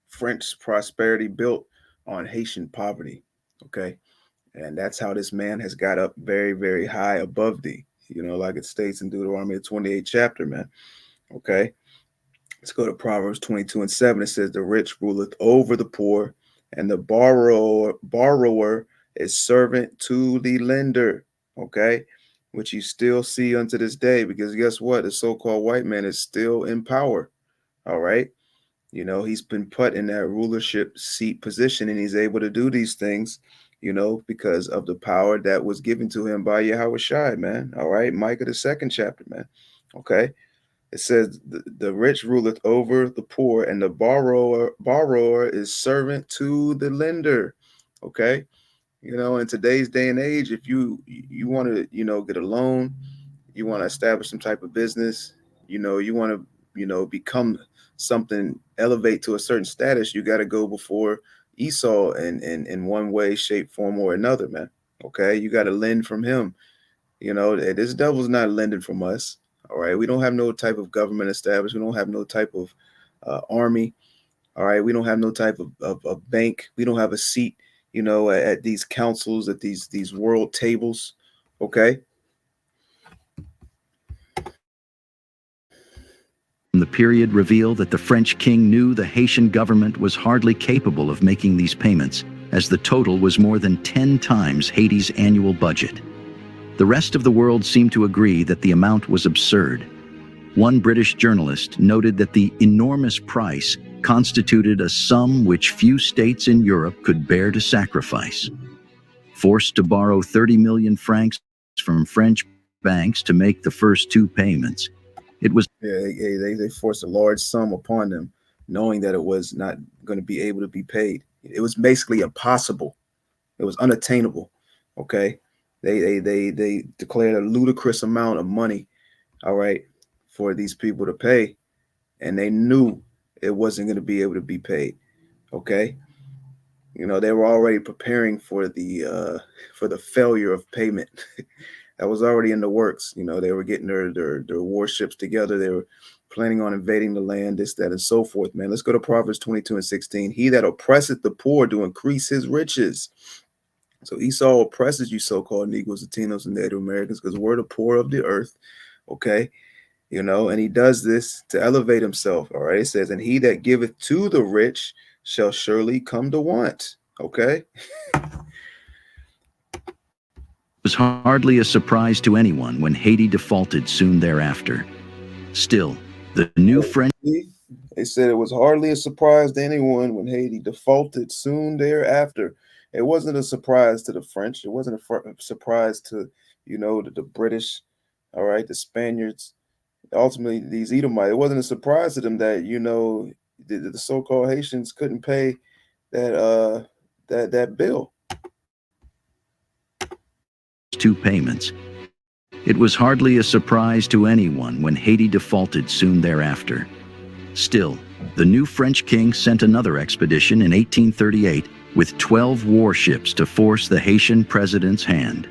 French prosperity built on Haitian poverty. Okay. And that's how this man has got up very, very high above thee, like it states in Deuteronomy 28 chapter, man. Okay. Let's go to Proverbs 22:7. It says, "The rich ruleth over the poor, and the borrower is servant to the lender." Okay. Which you still see unto this day, because guess what? The so-called white man is still in power. All right. He's been put in that rulership seat position, and he's able to do these things, because of the power that was given to him by Yahweh Shai, man. All right. Micah, the 2nd chapter, man. Okay. It says, the rich ruleth over the poor, and the borrower is servant to the lender. Okay. In today's day and age, if you want to, get a loan, you want to establish some type of business, you want to, become something, elevate to a certain status, you got to go before Esau in one way, shape, form, or another, man. Okay. You got to lend from him. This devil's not lending from us. All right. We don't have no type of government established. We don't have no type of army. All right. We don't have no type of bank. We don't have a seat, at these councils, at these world tables. Okay. the period reveal that the French king knew the Haitian government was hardly capable of making these payments, as the total was more than 10 times Haiti's annual budget. The rest of the world seemed to agree that the amount was absurd. One British journalist noted that the enormous price constituted a sum which few states in Europe could bear to sacrifice. Forced to borrow 30 million francs from French banks to make the first 2 payments, it was they forced a large sum upon them, knowing that it was not going to be able to be paid. It was basically impossible. It was unattainable. Okay, they declared a ludicrous amount of money, all right, for these people to pay, and they knew it wasn't going to be able to be paid. Okay, they were already preparing for the failure of payment. That was already in the works. They were getting their warships together. They were planning on invading the land, this, that, and so forth, man. Let's go to Proverbs 22:16. He that oppresseth the poor do increase his riches. So Esau oppresses you so-called Negroes, Latinos, and Native Americans, because we're the poor of the earth, okay? And he does this to elevate himself, all right? It says, and he that giveth to the rich shall surely come to want, okay? was hardly a surprise to anyone when Haiti defaulted soon thereafter. Still, the new French... They said it was hardly a surprise to anyone when Haiti defaulted soon thereafter. It wasn't a surprise to the French. It wasn't a surprise to, the British, all right, the Spaniards, ultimately these Edomites. It wasn't a surprise to them that, the so-called Haitians couldn't pay that bill. 2 payments. It was hardly a surprise to anyone when Haiti defaulted soon thereafter. Still, the new French king sent another expedition in 1838 with 12 warships to force the Haitian president's hand.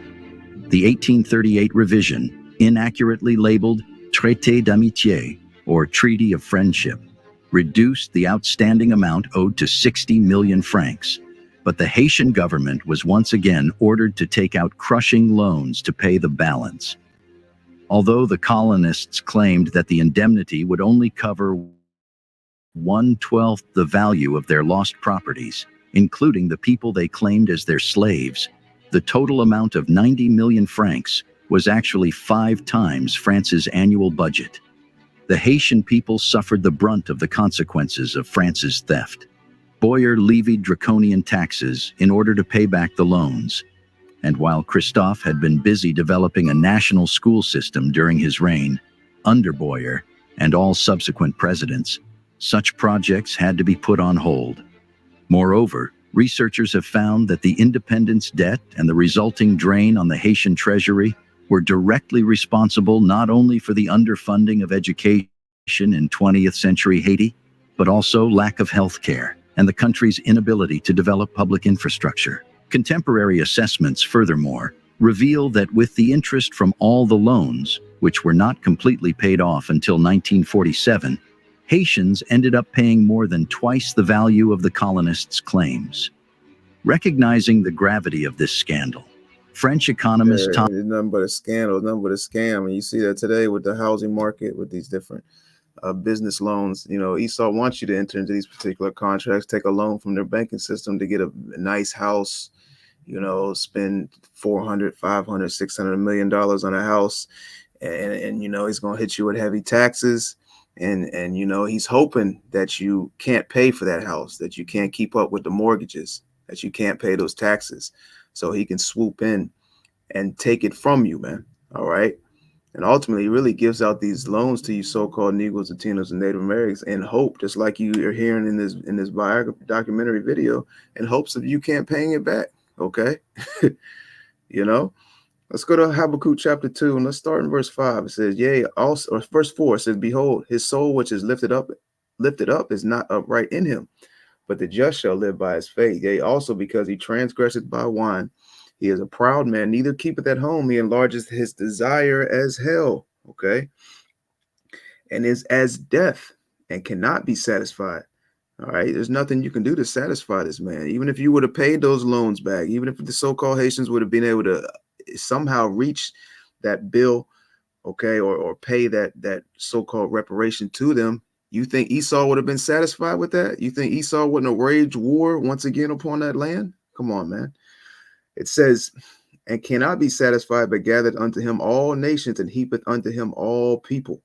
The 1838 revision, inaccurately labeled Traité d'Amitié, or Treaty of Friendship, reduced the outstanding amount owed to 60 million francs. But the Haitian government was once again ordered to take out crushing loans to pay the balance. Although the colonists claimed that the indemnity would only cover 1/12 the value of their lost properties, including the people they claimed as their slaves, the total amount of 90 million francs was actually 5 times France's annual budget. The Haitian people suffered the brunt of the consequences of France's theft. Boyer levied draconian taxes in order to pay back the loans. And while Christophe had been busy developing a national school system during his reign, under Boyer and all subsequent presidents, such projects had to be put on hold. Moreover, researchers have found that the independence debt and the resulting drain on the Haitian treasury were directly responsible not only for the underfunding of education in 20th century Haiti, but also lack of health care and the country's inability to develop public infrastructure. Contemporary assessments, furthermore, reveal that with the interest from all the loans, which were not completely paid off until 1947, Haitians ended up paying more than twice the value of the colonists' claims. Recognizing the gravity of this scandal, French economist It's nothing but a scandal, nothing but a scam. And you see that today with the housing market, with these different business loans. You know, Esau wants you to enter into these particular contracts, take a loan from their banking system to get a nice house, you know, spend 400, 500, 600 million dollars on a house. And, you know, he's going to hit you with heavy taxes. And, you know, he's hoping that you can't pay for that house, that you can't keep up with the mortgages, that you can't pay those taxes. So he can swoop in and take it from you, man. All right. And ultimately, he really gives out these loans to you so-called Negroes, Latinos, and Native Americans in hope, just like you are hearing in this documentary video, in hopes of you can't paying it back. Okay. You know, let's go to Habakkuk chapter 2, and let's start in verse 5. It says, yea, also, or verse 4, it says, behold, his soul which is lifted up is not upright in him, but the just shall live by his faith. Yea, also because he transgresseth by wine, he is a proud man, neither keepeth at home, he enlarges his desire as hell, okay, and is as death, and cannot be satisfied. All right, there's nothing you can do to satisfy this man. Even if you would have paid those loans back, even if the so-called Haitians would have been able to somehow reach that bill, okay, or pay that so-called reparation to them, you think Esau would have been satisfied with that? You think Esau wouldn't have waged war once again upon that land? Come on, man. It says, and cannot be satisfied, but gathered unto him all nations, and heapeth unto him all people.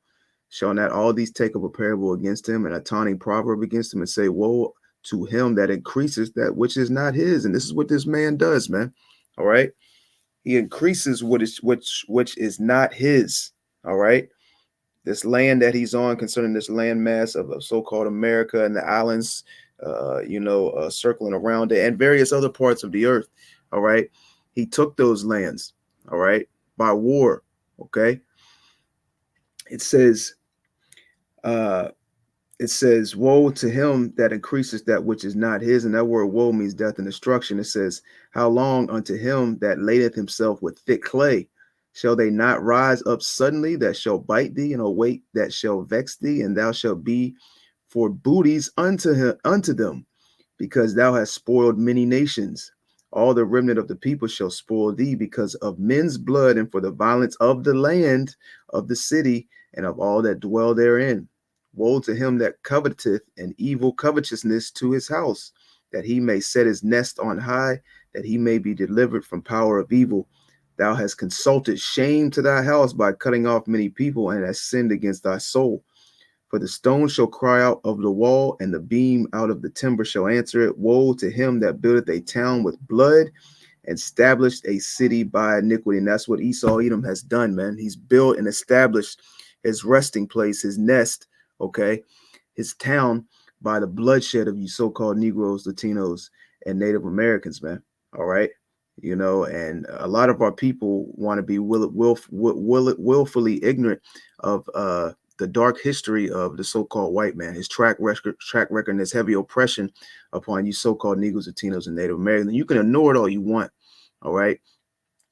Shall not all these take up a parable against him, and a taunting proverb against him, and say, woe to him that increases that which is not his? And this is what this man does, man. All right. He increases which is not his. All right. This land that he's on, concerning this land mass of so-called America and the islands, circling around it, and various other parts of the earth. All right. He took those lands, all right, by war. Okay. It says, woe to him that increases that which is not his. And that word woe means death and destruction. It says, how long unto him that ladeth himself with thick clay? Shall they not rise up suddenly that shall bite thee, and await that shall vex thee? And thou shalt be for booties unto them, because thou hast spoiled many nations. All the remnant of the people shall spoil thee because of men's blood, and for the violence of the land, of the city, and of all that dwell therein. Woe to him that coveteth an evil covetousness to his house, that he may set his nest on high, that he may be delivered from power of evil. Thou hast consulted shame to thy house by cutting off many people, and hast sinned against thy soul. For the stone shall cry out of the wall, and the beam out of the timber shall answer it. Woe to him that buildeth a town with blood, and established a city by iniquity. And that's what Esau Edom has done, man. He's built and established his resting place, his nest, okay, his town, by the bloodshed of you so-called Negroes, Latinos, and Native Americans, man. All right. You know, and a lot of our people want to be willfully ignorant of the dark history of the so-called white man, his track record, and his heavy oppression upon you so-called Negroes, Latinos, and Native Americans. And you can ignore it all you want. All right.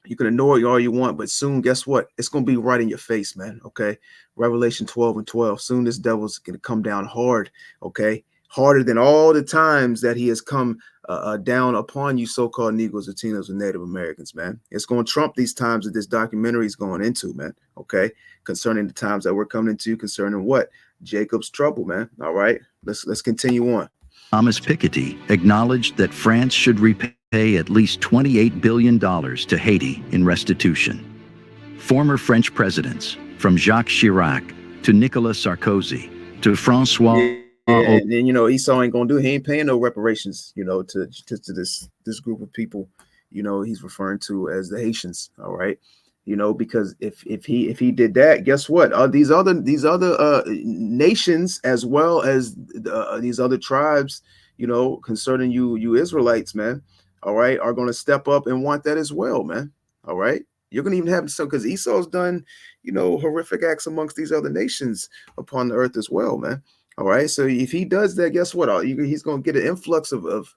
You can ignore it all you want, but soon, guess what? It's going to be right in your face, man. Okay. Revelation 12 and 12. Soon this devil's going to come down hard. Okay. Harder than all the times that he has come down upon you, so called Negroes, Latinos, and Native Americans, man. It's going to trump these times that this documentary is going into, man. Okay. Concerning the times that we're coming into, concerning what? Jacob's trouble, man. All right. Let's continue on. Thomas Piketty acknowledged that France should repay at least $28 billion to Haiti in restitution. Former French presidents, from Jacques Chirac to Nicolas Sarkozy to Francois Yeah, and then Esau ain't gonna do. He ain't paying no reparations, to this group of people. He's referring to as the Haitians. All right, because if he did that, guess what? These other nations, as well as these other tribes, concerning you Israelites, man. All right, are gonna step up and want that as well, man. All right, you're gonna even have some, because Esau's done, horrific acts amongst these other nations upon the earth as well, man. All right. So if he does that, guess what? He's going to get an influx of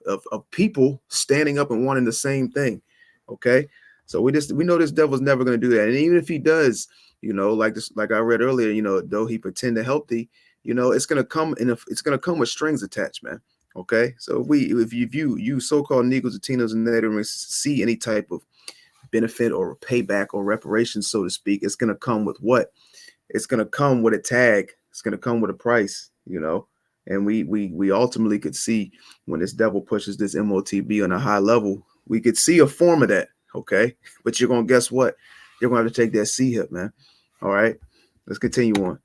people standing up and wanting the same thing. Okay. So we know this devil's never going to do that. And even if he does, like I read earlier, though he pretend to help thee, it's going to come it's going to come with strings attached, man. Okay. So if you so-called Negroes, Latinos, and Native Americans see any type of benefit or payback or reparations, so to speak, it's going to come with what? It's going to come with a tag. It's going to come with a price, and we ultimately could see when this devil pushes this MOTB on a high level, we could see a form of that. Okay. But you're going to guess what? You're going to have to take that C hip, man. All right. Let's continue on.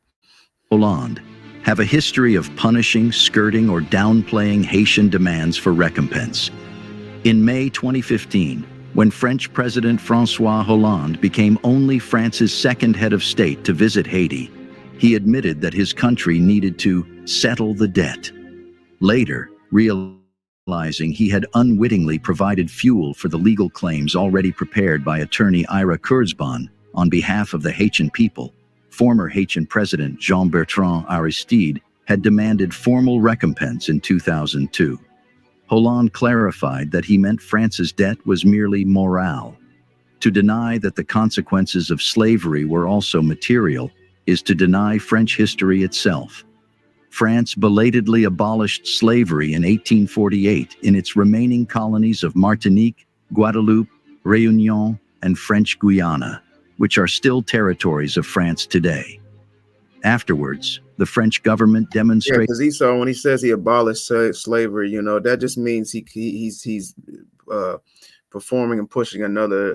Hollande have a history of punishing, skirting, or downplaying Haitian demands for recompense. In May 2015, when French President François Hollande became only France's second head of state to visit Haiti, he admitted that his country needed to settle the debt. Later, realizing he had unwittingly provided fuel for the legal claims already prepared by attorney Ira Kurzban on behalf of the Haitian people, former Haitian President Jean-Bertrand Aristide had demanded formal recompense in 2002. Hollande clarified that he meant France's debt was merely morale. To deny that the consequences of slavery were also material is to deny French history itself. France belatedly abolished slavery in 1848 in its remaining colonies of Martinique, Guadeloupe, Réunion, and French Guiana, which are still territories of France today. Afterwards, the French government demonstrated. Yeah, because Esau, when he says he abolished slavery, that just means he's performing and pushing another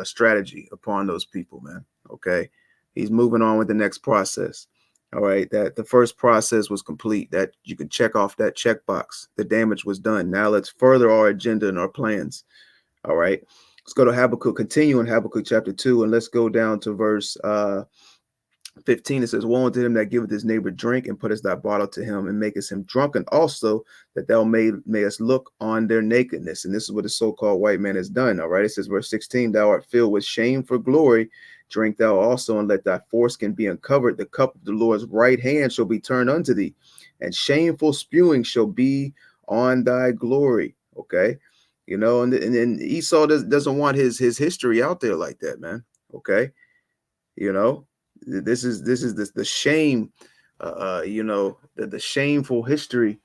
a strategy upon those people, man. Okay, he's moving on with the next process. All right, that the first process was complete. That you can check off that checkbox. The damage was done. Now let's further our agenda and our plans. All right, let's go to Habakkuk. Continue in Habakkuk chapter 2, and let's go down to verse 15. It says, woe unto him that giveth his neighbor drink, and putteth thy bottle to him, and maketh him drunken also, that thou mayest look on their nakedness. And this is what the so-called white man has done. All right. It says, verse 16, thou art filled with shame for glory. Drink thou also, and let thy foreskin be uncovered. The cup of the Lord's right hand shall be turned unto thee, and shameful spewing shall be on thy glory. Okay. And then Esau doesn't want his history out there like that, man. Okay. This is the shame, the shameful history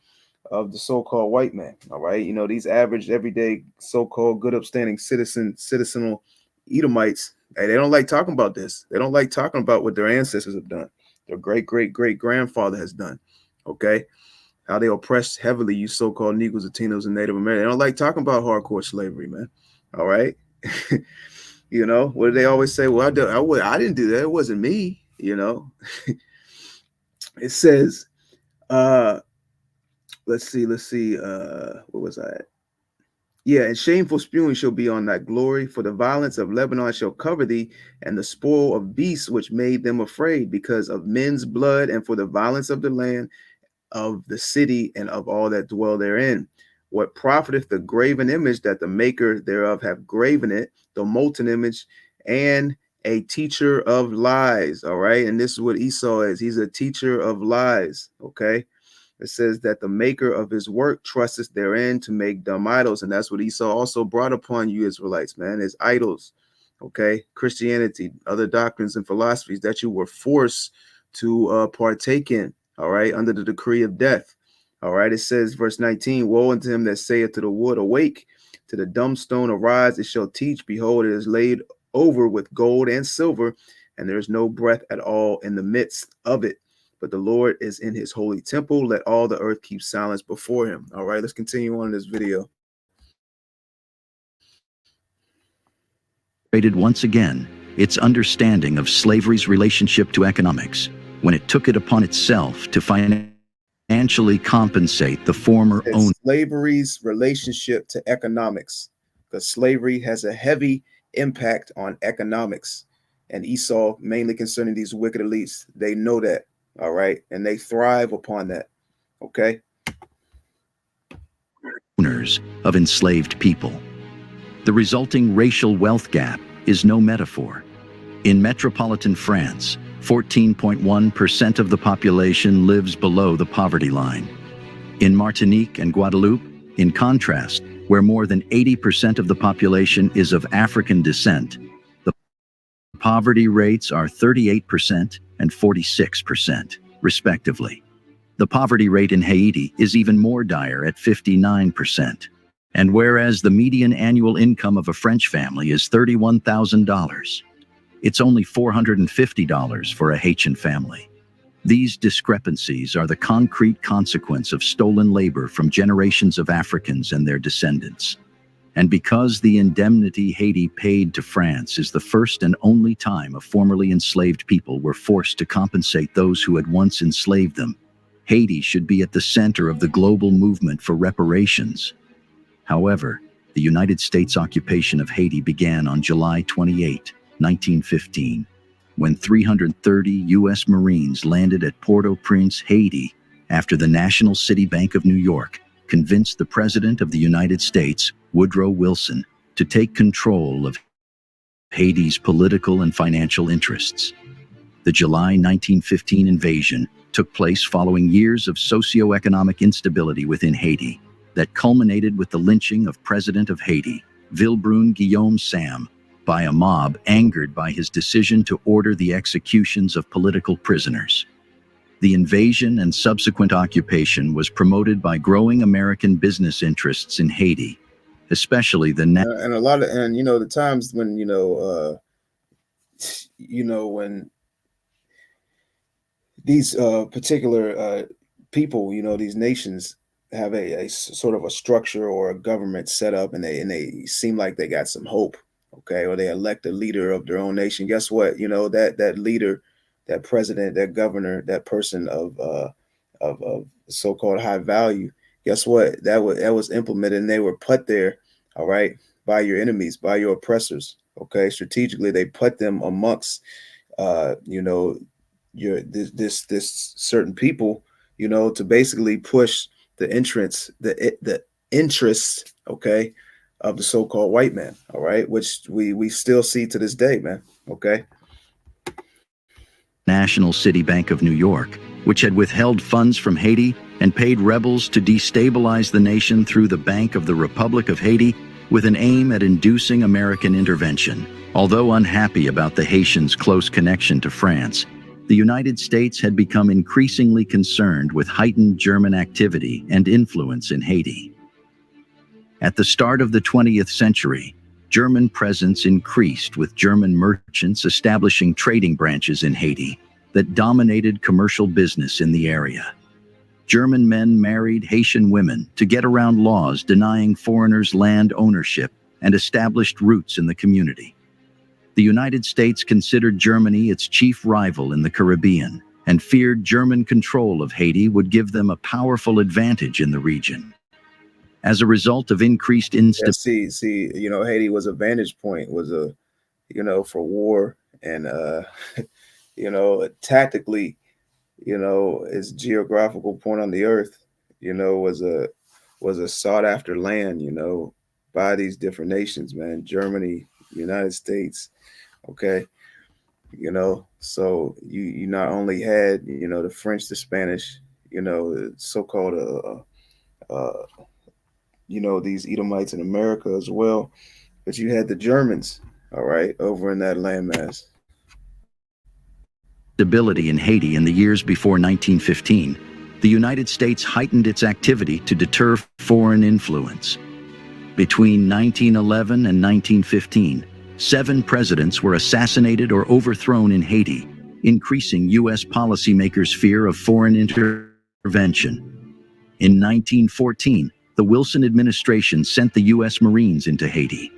of the so-called white man. All right. These average, everyday, so-called good, upstanding citizenal Edomites, hey, they don't like talking about this. They don't like talking about what their ancestors have done, their great grandfather has done. Okay. How they oppressed heavily you so-called Negroes, Latinos, and Native Americans. They don't like talking about hardcore slavery, man. All right. What do they always say? Well, I didn't do that. It wasn't me. It says, let's see, where was I at? Yeah, and shameful spewing shall be on thy glory, for the violence of Lebanon shall cover thee, and the spoil of beasts which made them afraid, because of men's blood, and for the violence of the land, of the city, and of all that dwell therein. What profiteth the graven image that the maker thereof have graven it, the molten image, and a teacher of lies? All right. And this is what Esau is. He's a teacher of lies. Okay. It says that the maker of his work trusteth therein to make dumb idols. And that's what Esau also brought upon you Israelites, man, his idols. okay, Christianity, other doctrines and philosophies that you were forced to partake in, all right, under the decree of death. All right, it says, verse 19, woe unto him that saith to the wood, awake, to the dumb stone, arise, it shall teach. Behold, it is laid over with gold and silver, and there is no breath at all in the midst of it. But the Lord is in his holy temple. Let all the earth keep silence before him. All right, let's continue on in this video. Once again its understanding of slavery's relationship to economics when it took it upon itself to financially compensate the former It's owners. slavery's relationship to economics, because slavery has a heavy impact on economics. And Esau, mainly concerning these wicked elites, they know that, all right, and they thrive upon that, okay? Of enslaved people. The resulting racial wealth gap is no metaphor. In metropolitan France, 14.1% of the population lives below the poverty line. In Martinique and Guadeloupe, in contrast, where more than 80% of the population is of African descent, the poverty rates are 38% and 46%, respectively. The poverty rate in Haiti is even more dire at 59%. And whereas the median annual income of a French family is $31,000, it's only $450 for a Haitian family. These discrepancies are the concrete consequence of stolen labor from generations of Africans and their descendants. And because the indemnity Haiti paid to France is the first and only time a formerly enslaved people were forced to compensate those who had once enslaved them, Haiti should be at the center of the global movement for reparations. However, the United States occupation of Haiti began on July 28, 1915, when 330 U.S. Marines landed at Port-au-Prince, Haiti, after the National City Bank of New York convinced the President of the United States, Woodrow Wilson, to take control of Haiti's political and financial interests. The July 1915 invasion took place following years of socio-economic instability within Haiti that culminated with the lynching of President of Haiti, Vilbrun Guillaume Sam, by a mob angered by his decision to order the executions of political prisoners. The invasion and subsequent occupation was promoted by growing American business interests in Haiti, especially the And a lot of, and you know, the times when, when these particular people, these nations have a sort of a structure or a government set up, and they seem like they got some hope, okay, or they elect a leader of their own nation. Guess what? That leader, that president, that governor, that person of so-called high value. Guess what? That was implemented, and they were put there, all right, by your enemies, by your oppressors. Okay, strategically, they put them amongst, uh, you know, this certain people, to basically push the interests, okay, of the so-called white man, all right, which we still see to this day, man. Okay. National City Bank of New York, which had withheld funds from Haiti and paid rebels to destabilize the nation through the Bank of the Republic of Haiti with an aim at inducing American intervention. Although unhappy about the Haitians' close connection to France, the United States had become increasingly concerned with heightened German activity and influence in Haiti. At the start of the 20th century, German presence increased, with German merchants establishing trading branches in Haiti that dominated commercial business in the area. German men married Haitian women to get around laws denying foreigners land ownership and established roots in the community. The United States considered Germany its chief rival in the Caribbean and feared German control of Haiti would give them a powerful advantage in the region. As a result of increased instability, Haiti was a vantage point, was for war, and tactically, its geographical point on the earth, was a sought after land, by these different nations, man. Germany, United States, okay. So you not only had, the French, the Spanish, the so-called these Edomites in America as well, but you had the Germans, all right, over in that landmass. Stability in Haiti in the years before 1915, the United States heightened its activity to deter foreign influence. Between 1911 and 1915, 7 presidents were assassinated or overthrown in Haiti, increasing U.S. policymakers' fear of foreign intervention. In 1914, the Wilson administration sent the U.S. Marines into Haiti.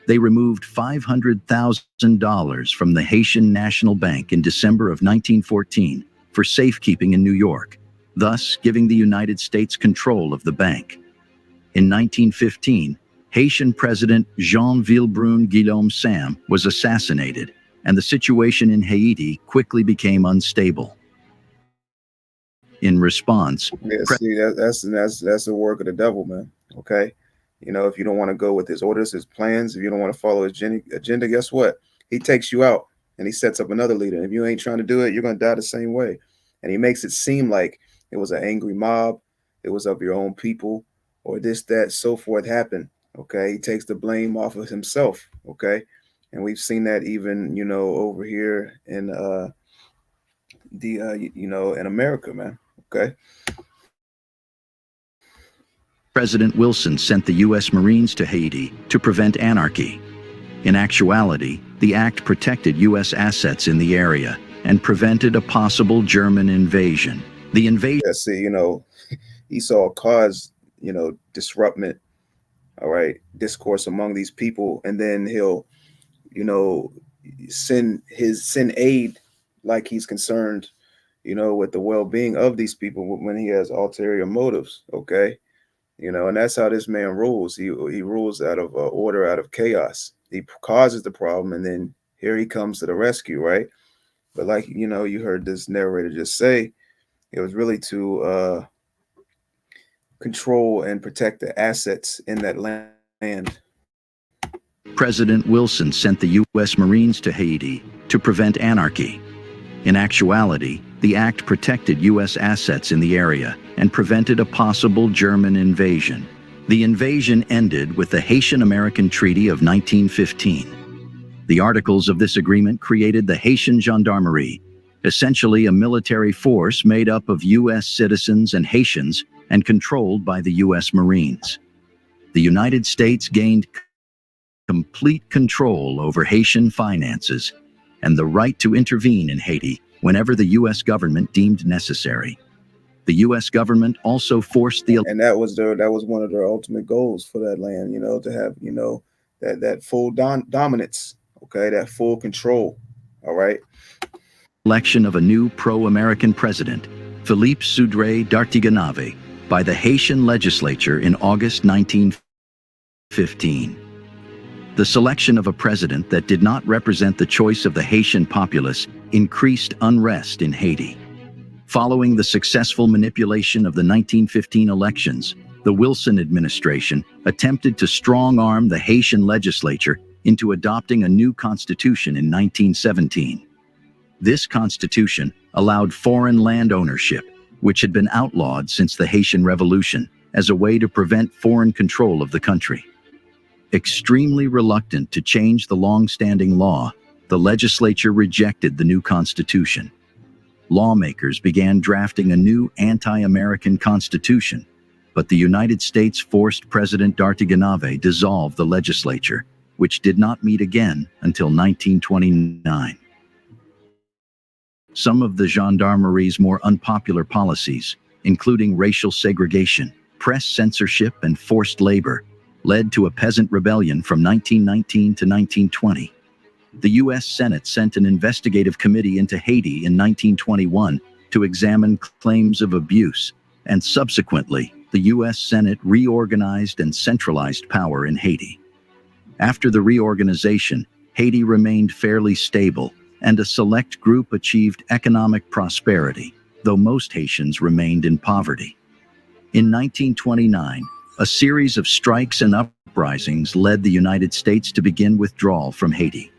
They removed $500,000 from the Haitian National Bank in December of 1914 for safekeeping in New York, thus giving the United States control of the bank. In 1915, Haitian President Jean Villebrun Guillaume Sam was assassinated, and the situation in Haiti quickly became unstable. In response, Yeah, see, that's the work of the devil, man. Okay, if you don't want to go with his orders, his plans, if you don't want to follow his agenda, guess what? He takes you out and he sets up another leader. If you ain't trying to do it, you're gonna die the same way. And he makes it seem like it was an angry mob, it was of your own people, or this, that, so forth happened. Okay, he takes the blame off of himself. Okay, and we've seen that even over here in the in America, man. Okay. President Wilson sent the U.S. Marines to Haiti to prevent anarchy. In actuality, the act protected U.S. assets in the area and prevented a possible German invasion. The invasion Yeah, see, he saw cause, disruptment, all right, discourse among these people, and then he'll, you know, send aid like he's concerned, with the well-being of these people when he has ulterior motives. Okay, and that's how this man rules. He rules out of order, out of chaos. He causes the problem, and then here he comes to the rescue, right? But like you heard this narrator just say, it was really to control and protect the assets in that land. President Wilson sent the U.S. Marines to Haiti to prevent anarchy. In actuality, the act protected U.S. assets in the area and prevented a possible German invasion. The invasion ended with the Haitian-American Treaty of 1915. The articles of this agreement created the Haitian Gendarmerie, essentially a military force made up of U.S. citizens and Haitians and controlled by the U.S. Marines. The United States gained complete control over Haitian finances and the right to intervene in Haiti whenever the U.S. government deemed necessary. The U.S. government also forced the And that was one of their ultimate goals for that land, to have that full dominance, okay, that full control. All right. election of a new pro-American president, Philippe Soudre d'Artiganave, by the Haitian legislature in August 1915. The selection of a president that did not represent the choice of the Haitian populace increased unrest in Haiti. Following the successful manipulation of the 1915 elections, the Wilson administration attempted to strong-arm the Haitian legislature into adopting a new constitution in 1917. This constitution allowed foreign land ownership, which had been outlawed since the Haitian Revolution, as a way to prevent foreign control of the country. Extremely reluctant to change the long-standing law, the legislature rejected the new constitution. Lawmakers began drafting a new anti-American constitution, but the United States forced President d'Artiganave dissolve the legislature, which did not meet again until 1929. Some of the gendarmerie's more unpopular policies, including racial segregation, press censorship, and forced labor, led to a peasant rebellion from 1919 to 1920. The U.S. Senate sent an investigative committee into Haiti in 1921 to examine claims of abuse, and subsequently, the U.S. Senate reorganized and centralized power in Haiti. After the reorganization, Haiti remained fairly stable, and a select group achieved economic prosperity, though most Haitians remained in poverty. In 1929, a series of strikes and uprisings led the United States to begin withdrawal from Haiti.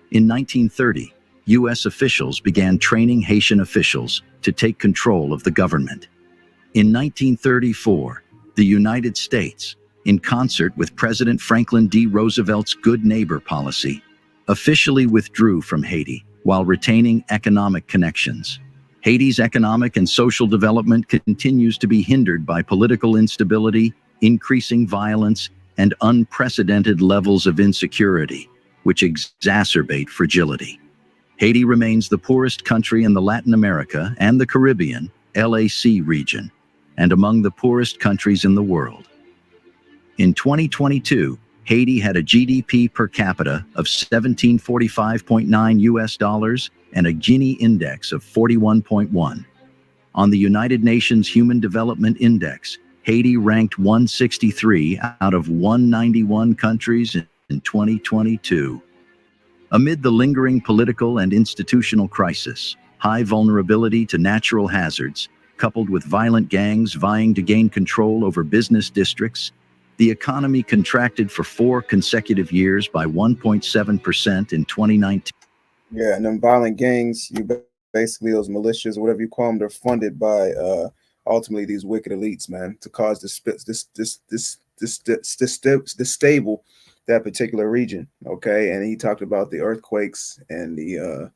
In 1930, U.S. officials began training Haitian officials to take control of the government. In 1934, the United States, in concert with President Franklin D. Roosevelt's Good Neighbor policy, officially withdrew from Haiti while retaining economic connections. Haiti's economic and social development continues to be hindered by political instability, increasing violence, and unprecedented levels of insecurity, which exacerbate fragility. Haiti remains the poorest country in the Latin America and the Caribbean (LAC) region, and among the poorest countries in the world. In 2022, Haiti had a GDP per capita of 1745.9 US dollars and a Gini index of 41.1. On the United Nations Human Development Index, Haiti ranked 163 out of 191 countries in 2022. Amid the lingering political and institutional crisis, high vulnerability to natural hazards, coupled with violent gangs vying to gain control over business districts, the economy contracted for 4 consecutive years by 1.7% in 2019. Yeah, and them violent gangs, basically those militias, whatever you call them, they're funded by ultimately these wicked elites, man, to cause this stable that particular region. Okay, and he talked about the earthquakes and the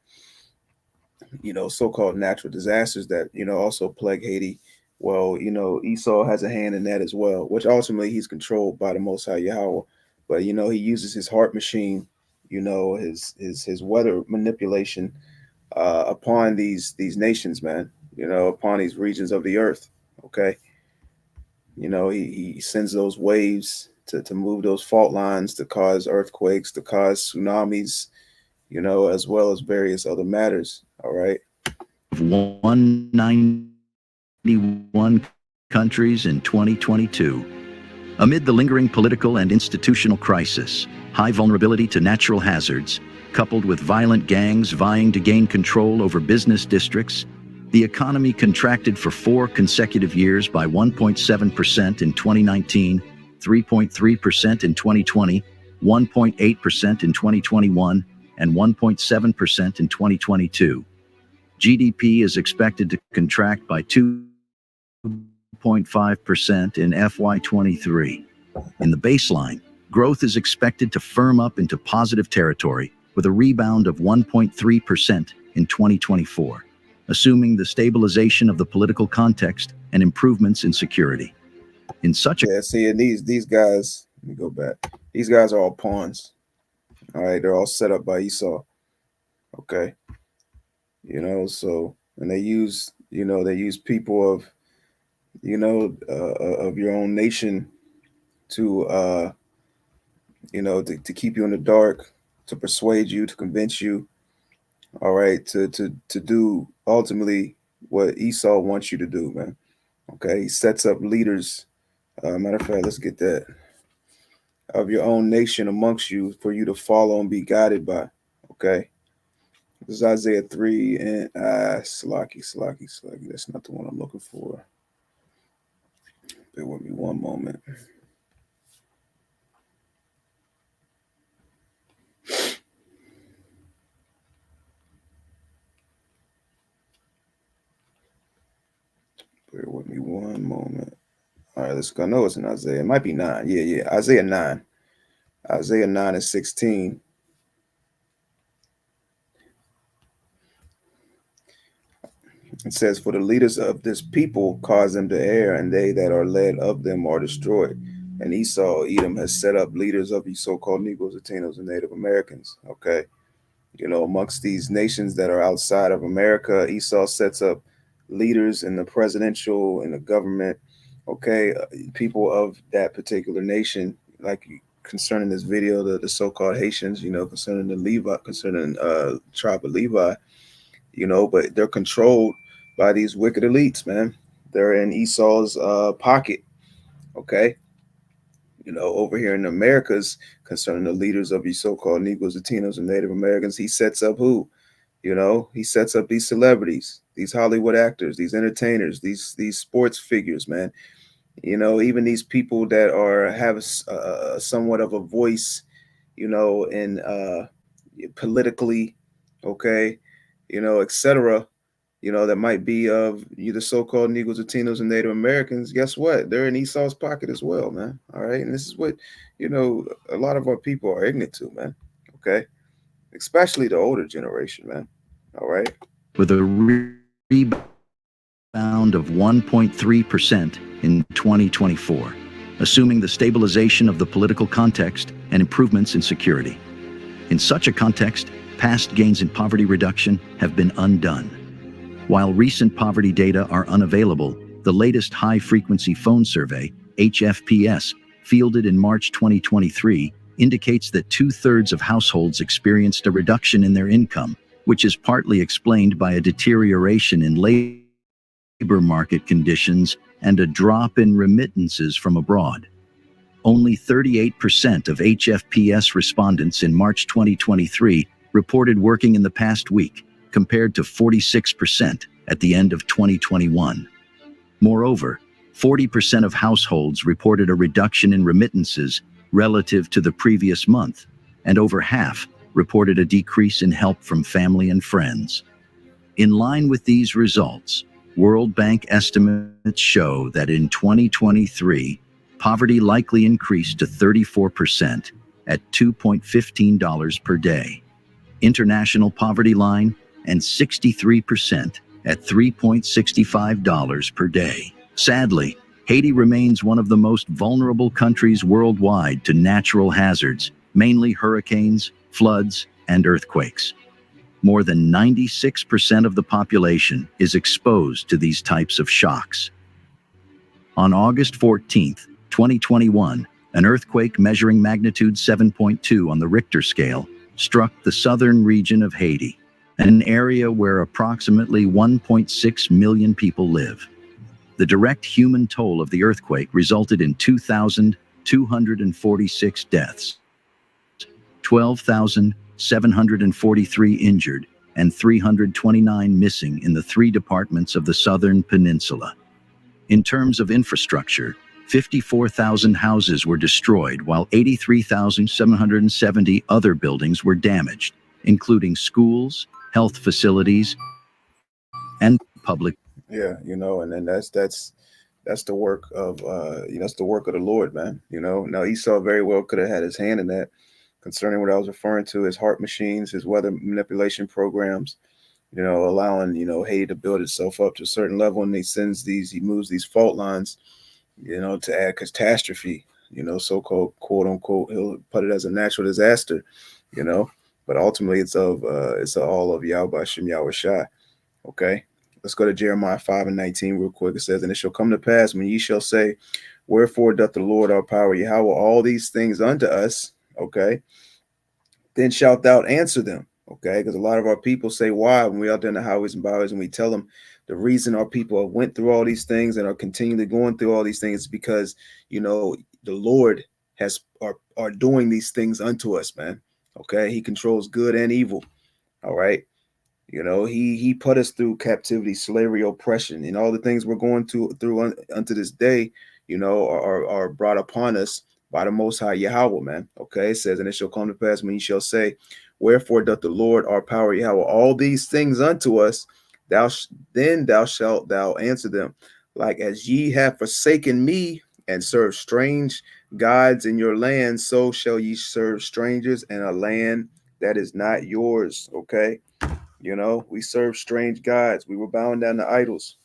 so-called natural disasters that also plague Haiti. Well, Esau has a hand in that as well, which ultimately he's controlled by the Most High Yahweh. But he uses his heart machine, his weather manipulation upon these nations, man. Upon these regions of the earth. Okay, he sends those waves to move those fault lines, to cause earthquakes, to cause tsunamis, as well as various other matters. All right. 191 countries in 2022. Amid the lingering political and institutional crisis, high vulnerability to natural hazards, coupled with violent gangs vying to gain control over business districts, the economy contracted for 4 consecutive years by 1.7% in 2019, 3.3% in 2020, 1.8% in 2021, and 1.7% in 2022. GDP is expected to contract by 2.5% in FY23. In the baseline, growth is expected to firm up into positive territory with a rebound of 1.3% in 2024, assuming the stabilization of the political context and improvements in security. In such a See, and these guys, let me go back. These guys are all pawns. All right, they're all set up by Esau. Okay, so and they use people of of your own nation to to keep you in the dark, to persuade you, to convince you. All right, to do ultimately what Esau wants you to do, man. Okay, he sets up leaders. Matter of fact, let's get that, of your own nation amongst you for you to follow and be guided by. Okay, this is Isaiah 3 and Slaki. That's not the one I'm looking for. Bear with me one moment. Bear with me one moment. All right, let's go. I know it's in Isaiah. It might be 9. Yeah. Isaiah 9. Isaiah 9 and 16. It says, "For the leaders of this people cause them to err, and they that are led of them are destroyed. And Esau, Edom, has set up leaders of these so-called Negroes, Latinos, and Native Americans." Okay. Amongst these nations that are outside of America, Esau sets up leaders in the presidential, in the government. Okay. People of that particular nation, like concerning this video, the so-called Haitians, concerning the Levi, concerning tribe of Levi, but they're controlled by these wicked elites, man. They're in Esau's pocket. Okay. Over here in the Americas, concerning the leaders of these so-called Negroes, Latinos, and Native Americans, he sets up who? He sets up these celebrities, these Hollywood actors, these entertainers, these sports figures, man. Even these people that have somewhat of a voice, in politically, okay, etc. That might be of the so-called Negroes, Latinos, and Native Americans. Guess what? They're in Esau's pocket as well, man. All right, and this is what a lot of our people are ignorant to, man. Okay, especially the older generation, man. All right. with a rebound of 1.3% in 2024, assuming the stabilization of the political context and improvements in security. In such a context, past gains in poverty reduction have been undone. While recent poverty data are unavailable, the latest high-frequency phone survey, HFPS, fielded in March 2023, indicates that two-thirds of households experienced a reduction in their income, which is partly explained by a deterioration in labor market conditions and a drop in remittances from abroad. Only 38% of HFPS respondents in March 2023 reported working in the past week, compared to 46% at the end of 2021. Moreover, 40% of households reported a reduction in remittances relative to the previous month, and over half reported a decrease in help from family and friends. In line with these results, World Bank estimates show that in 2023, poverty likely increased to 34% at $2.15 per day. International poverty line and 63% at $3.65 per day. Sadly, Haiti remains one of the most vulnerable countries worldwide to natural hazards, mainly hurricanes, floods, and earthquakes. More than 96% of the population is exposed to these types of shocks. On August 14, 2021, an earthquake measuring magnitude 7.2 on the Richter scale struck the southern region of Haiti, an area where approximately 1.6 million people live. The direct human toll of the earthquake resulted in 2,246 deaths, 12,743 injured, and 329 missing in the three departments of the southern peninsula. In terms of infrastructure, 54,000 houses were destroyed, while 83,770 other buildings were damaged, including schools, health facilities, and public. Yeah, and then that's the work of that's the work of the Lord, man. Now Esau very well could have had his hand in that concerning what I was referring to, his heart machines, his weather manipulation programs, allowing, Haiti to build itself up to a certain level, and he moves these fault lines, to add catastrophe, so-called quote unquote, he'll put it as a natural disaster, you know, but ultimately it's all of Yahweh Shem Yahweh Shai. Okay. Let's go to Jeremiah 5 and 19 real quick. It says, "And it shall come to pass when ye shall say, Wherefore doth the Lord our power Yahweh all these things unto us? Okay. Then shalt thou answer them." Okay. Because a lot of our people say, why, when we out there in the highways and byways and we tell them the reason our people have went through all these things and are continually going through all these things is because, the Lord are doing these things unto us, man. Okay. He controls good and evil. All right. He put us through captivity, slavery, oppression, and all the things we're going through unto this day, are brought upon us by the Most High Yahweh, man. Okay, it says, "And it shall come to pass when ye shall say, Wherefore doth the Lord our power Yahweh all these things unto us? Then thou shalt thou answer them, like as ye have forsaken me and served strange gods in your land, so shall ye serve strangers in a land that is not yours." Okay. We served strange gods. We were bowing down to idols.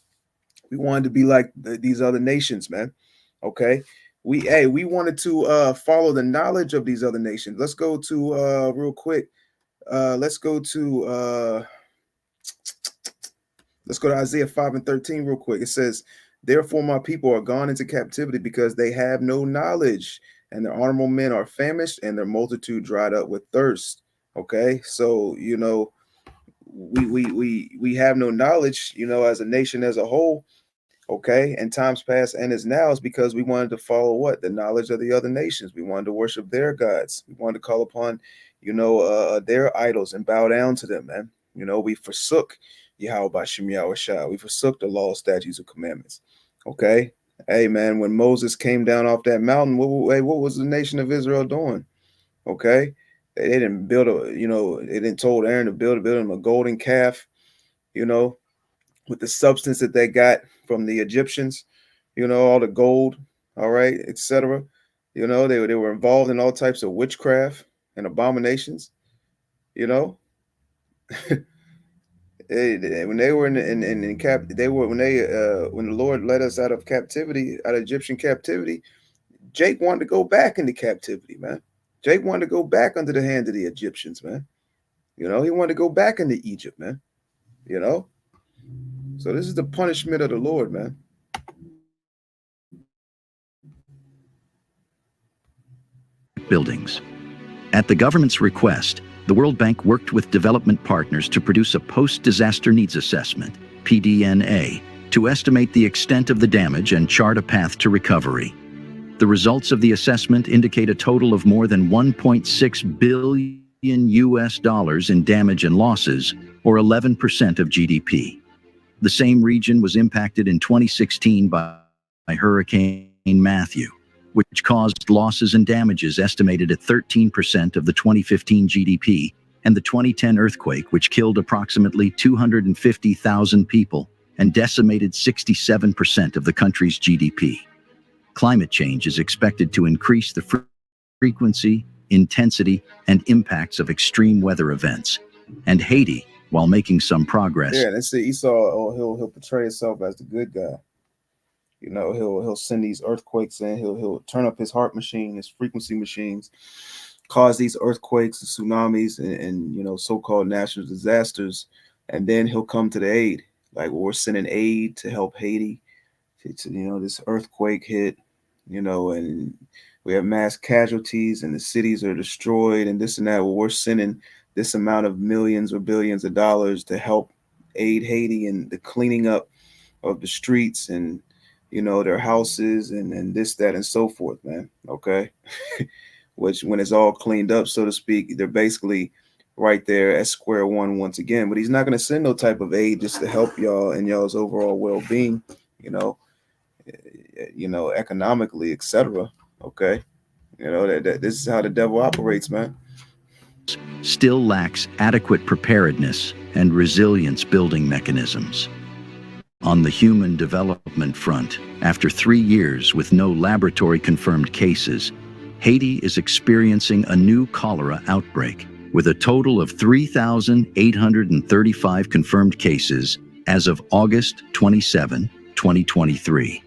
We wanted to be like these other nations, man. Okay. We wanted to follow the knowledge of these other nations. Let's go to real quick. Let's go to Isaiah 5 and 13 real quick. It says, "Therefore my people are gone into captivity because they have no knowledge, and their honorable men are famished, and their multitude dried up with thirst." Okay, so we have no knowledge, as a nation as a whole. Okay, and times past and is now is because we wanted to follow what? The knowledge of the other nations. We wanted to worship their gods. We wanted to call upon, their idols and bow down to them, man. We forsook Yahweh Bashem Yahweh Shah. We forsook the law, statutes, and commandments. Okay. Hey man, when Moses came down off that mountain, what was the nation of Israel doing? Okay. They didn't build they didn't told Aaron to build him a golden calf, you know, with the substance that they got from the Egyptians, all the gold, all right, etc. They were involved in all types of witchcraft and abominations. You know, when they were in cap, they were when the Lord led us out of captivity, out of Egyptian captivity. Jake wanted to go back into captivity, man. Jake wanted to go back under the hand of the Egyptians, man. You know, he wanted to go back into Egypt, man. You know, so this is the punishment of the Lord, man. Buildings. At the government's request, the World Bank worked with development partners to produce a post-disaster needs assessment, PDNA, to estimate the extent of the damage and chart a path to recovery. The results of the assessment indicate a total of more than 1.6 billion US dollars in damage and losses, or 11% of GDP. The same region was impacted in 2016 by Hurricane Matthew, which caused losses and damages estimated at 13% of the 2015 GDP, and the 2010 earthquake, which killed approximately 250,000 people and decimated 67% of the country's GDP. Climate change is expected to increase the frequency, intensity, and impacts of extreme weather events. And Haiti, while making some progress. Yeah, let's see. Esau, oh, he'll portray himself as the good guy. You know, he'll send these earthquakes in. He'll turn up his heart machine, his frequency machines, cause these earthquakes and tsunamis and you know so-called natural disasters, and then he'll come to the aid. Like we're sending aid to help Haiti. You know, this earthquake hit. You know, and we have mass casualties, and the cities are destroyed, and this and that. Well, we're sending this amount of millions or billions of dollars to help aid Haiti in the cleaning up of the streets and you know their houses and this that and so forth, man. Okay. Which when it's all cleaned up, so to speak, they're basically right there at square one once again. But he's not going to send no type of aid just to help y'all and y'all's overall well-being, you know, economically, etc. Okay, that this is how the devil operates, man. Still lacks adequate preparedness and resilience building mechanisms. On the human development front, after 3 years with no laboratory-confirmed cases, Haiti is experiencing a new cholera outbreak, with a total of 3,835 confirmed cases as of August 27, 2023.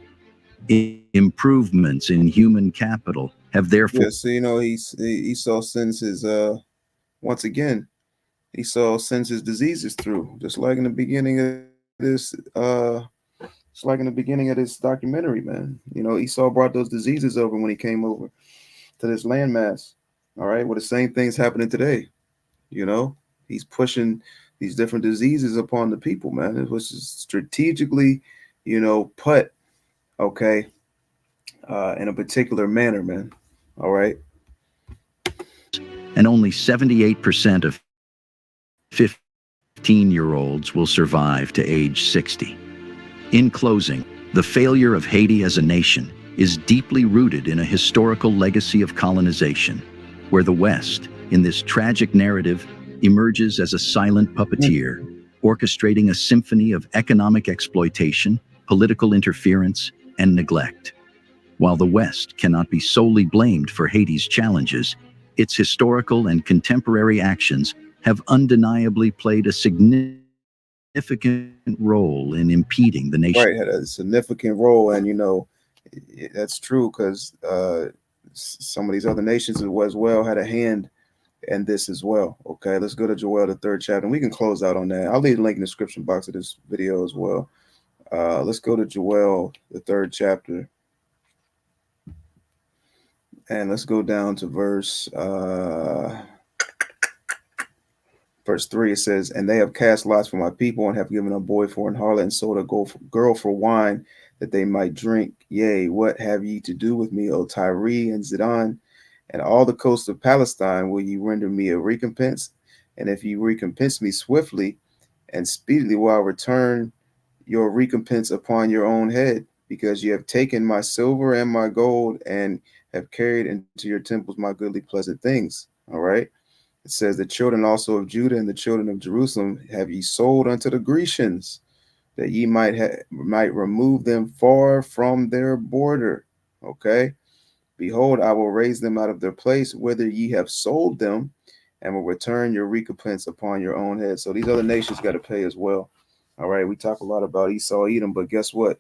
Improvements in human capital have therefore... Yeah, so Esau sends his once again, Esau sends his diseases through, just like in the beginning of this it's like in the beginning of this documentary, man. You know, Esau brought those diseases over when he came over to this landmass. All right. Well, the same thing's happening today. You know, he's pushing these different diseases upon the people, man. It was strategically, put, okay, in a particular manner, man. All right. And only 78% of 15-year-olds will survive to age 60. In closing, the failure of Haiti as a nation is deeply rooted in a historical legacy of colonization, where the West, in this tragic narrative, emerges as a silent puppeteer, orchestrating a symphony of economic exploitation, political interference, and neglect. While the West cannot be solely blamed for Haiti's challenges, its historical and contemporary actions have undeniably played a significant role in impeding the nation. Right. Had a significant role. And, that's true because some of these other nations as well had a hand in this as well. Okay. Let's go to Joel, the 3rd chapter, and we can close out on that. I'll leave a link in the description box of this video as well. Let's go to Joel, the 3rd chapter. And let's go down to verse 3. It says, "And they have cast lots for my people, and have given a boy for an harlot, and sold a girl for wine, that they might drink. Yea, what have ye to do with me, O Tyre and Zidon, and all the coast of Palestine? Will ye render me a recompense? And if ye recompense me swiftly and speedily, will I return your recompense upon your own head, because you have taken my silver and my gold, and have carried into your temples my goodly pleasant things." All right. It says, "The children also of Judah and the children of Jerusalem have ye sold unto the Grecians, that ye might remove them far from their border." Okay. "Behold, I will raise them out of their place, whither ye have sold them, and will return your recompense upon your own head. So these other nations got to pay as well. All right, we talk a lot about Esau, Edom, but guess what?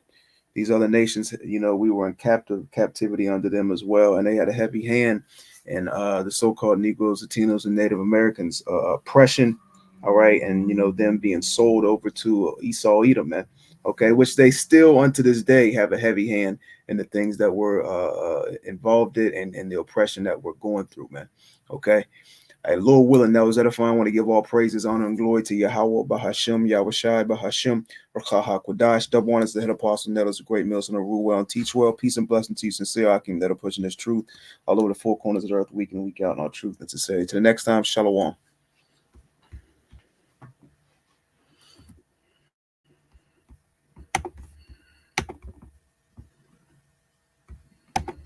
These other nations, we were in captivity under them as well, and they had a heavy hand in the so-called Negroes, Latinos, and Native Americans oppression. All right, and them being sold over to Esau, Edom, man. Okay, which they still unto this day have a heavy hand in the things that were involved in and the oppression that we're going through, man. Okay. Hey, Lord willing, that was edifying. I want to give all praises, honor, and glory to Yahweh, Bahashim, Yahushai, Bahashim, Rakaha, Kodash. Double honors the head apostle, Nettles, a great meals, and a rule well and teach well. Peace and blessing to you, sincere Akim, that are pushing this truth all over the four corners of the earth, week in, week out, and all truth necessary. To the next time, Shalom.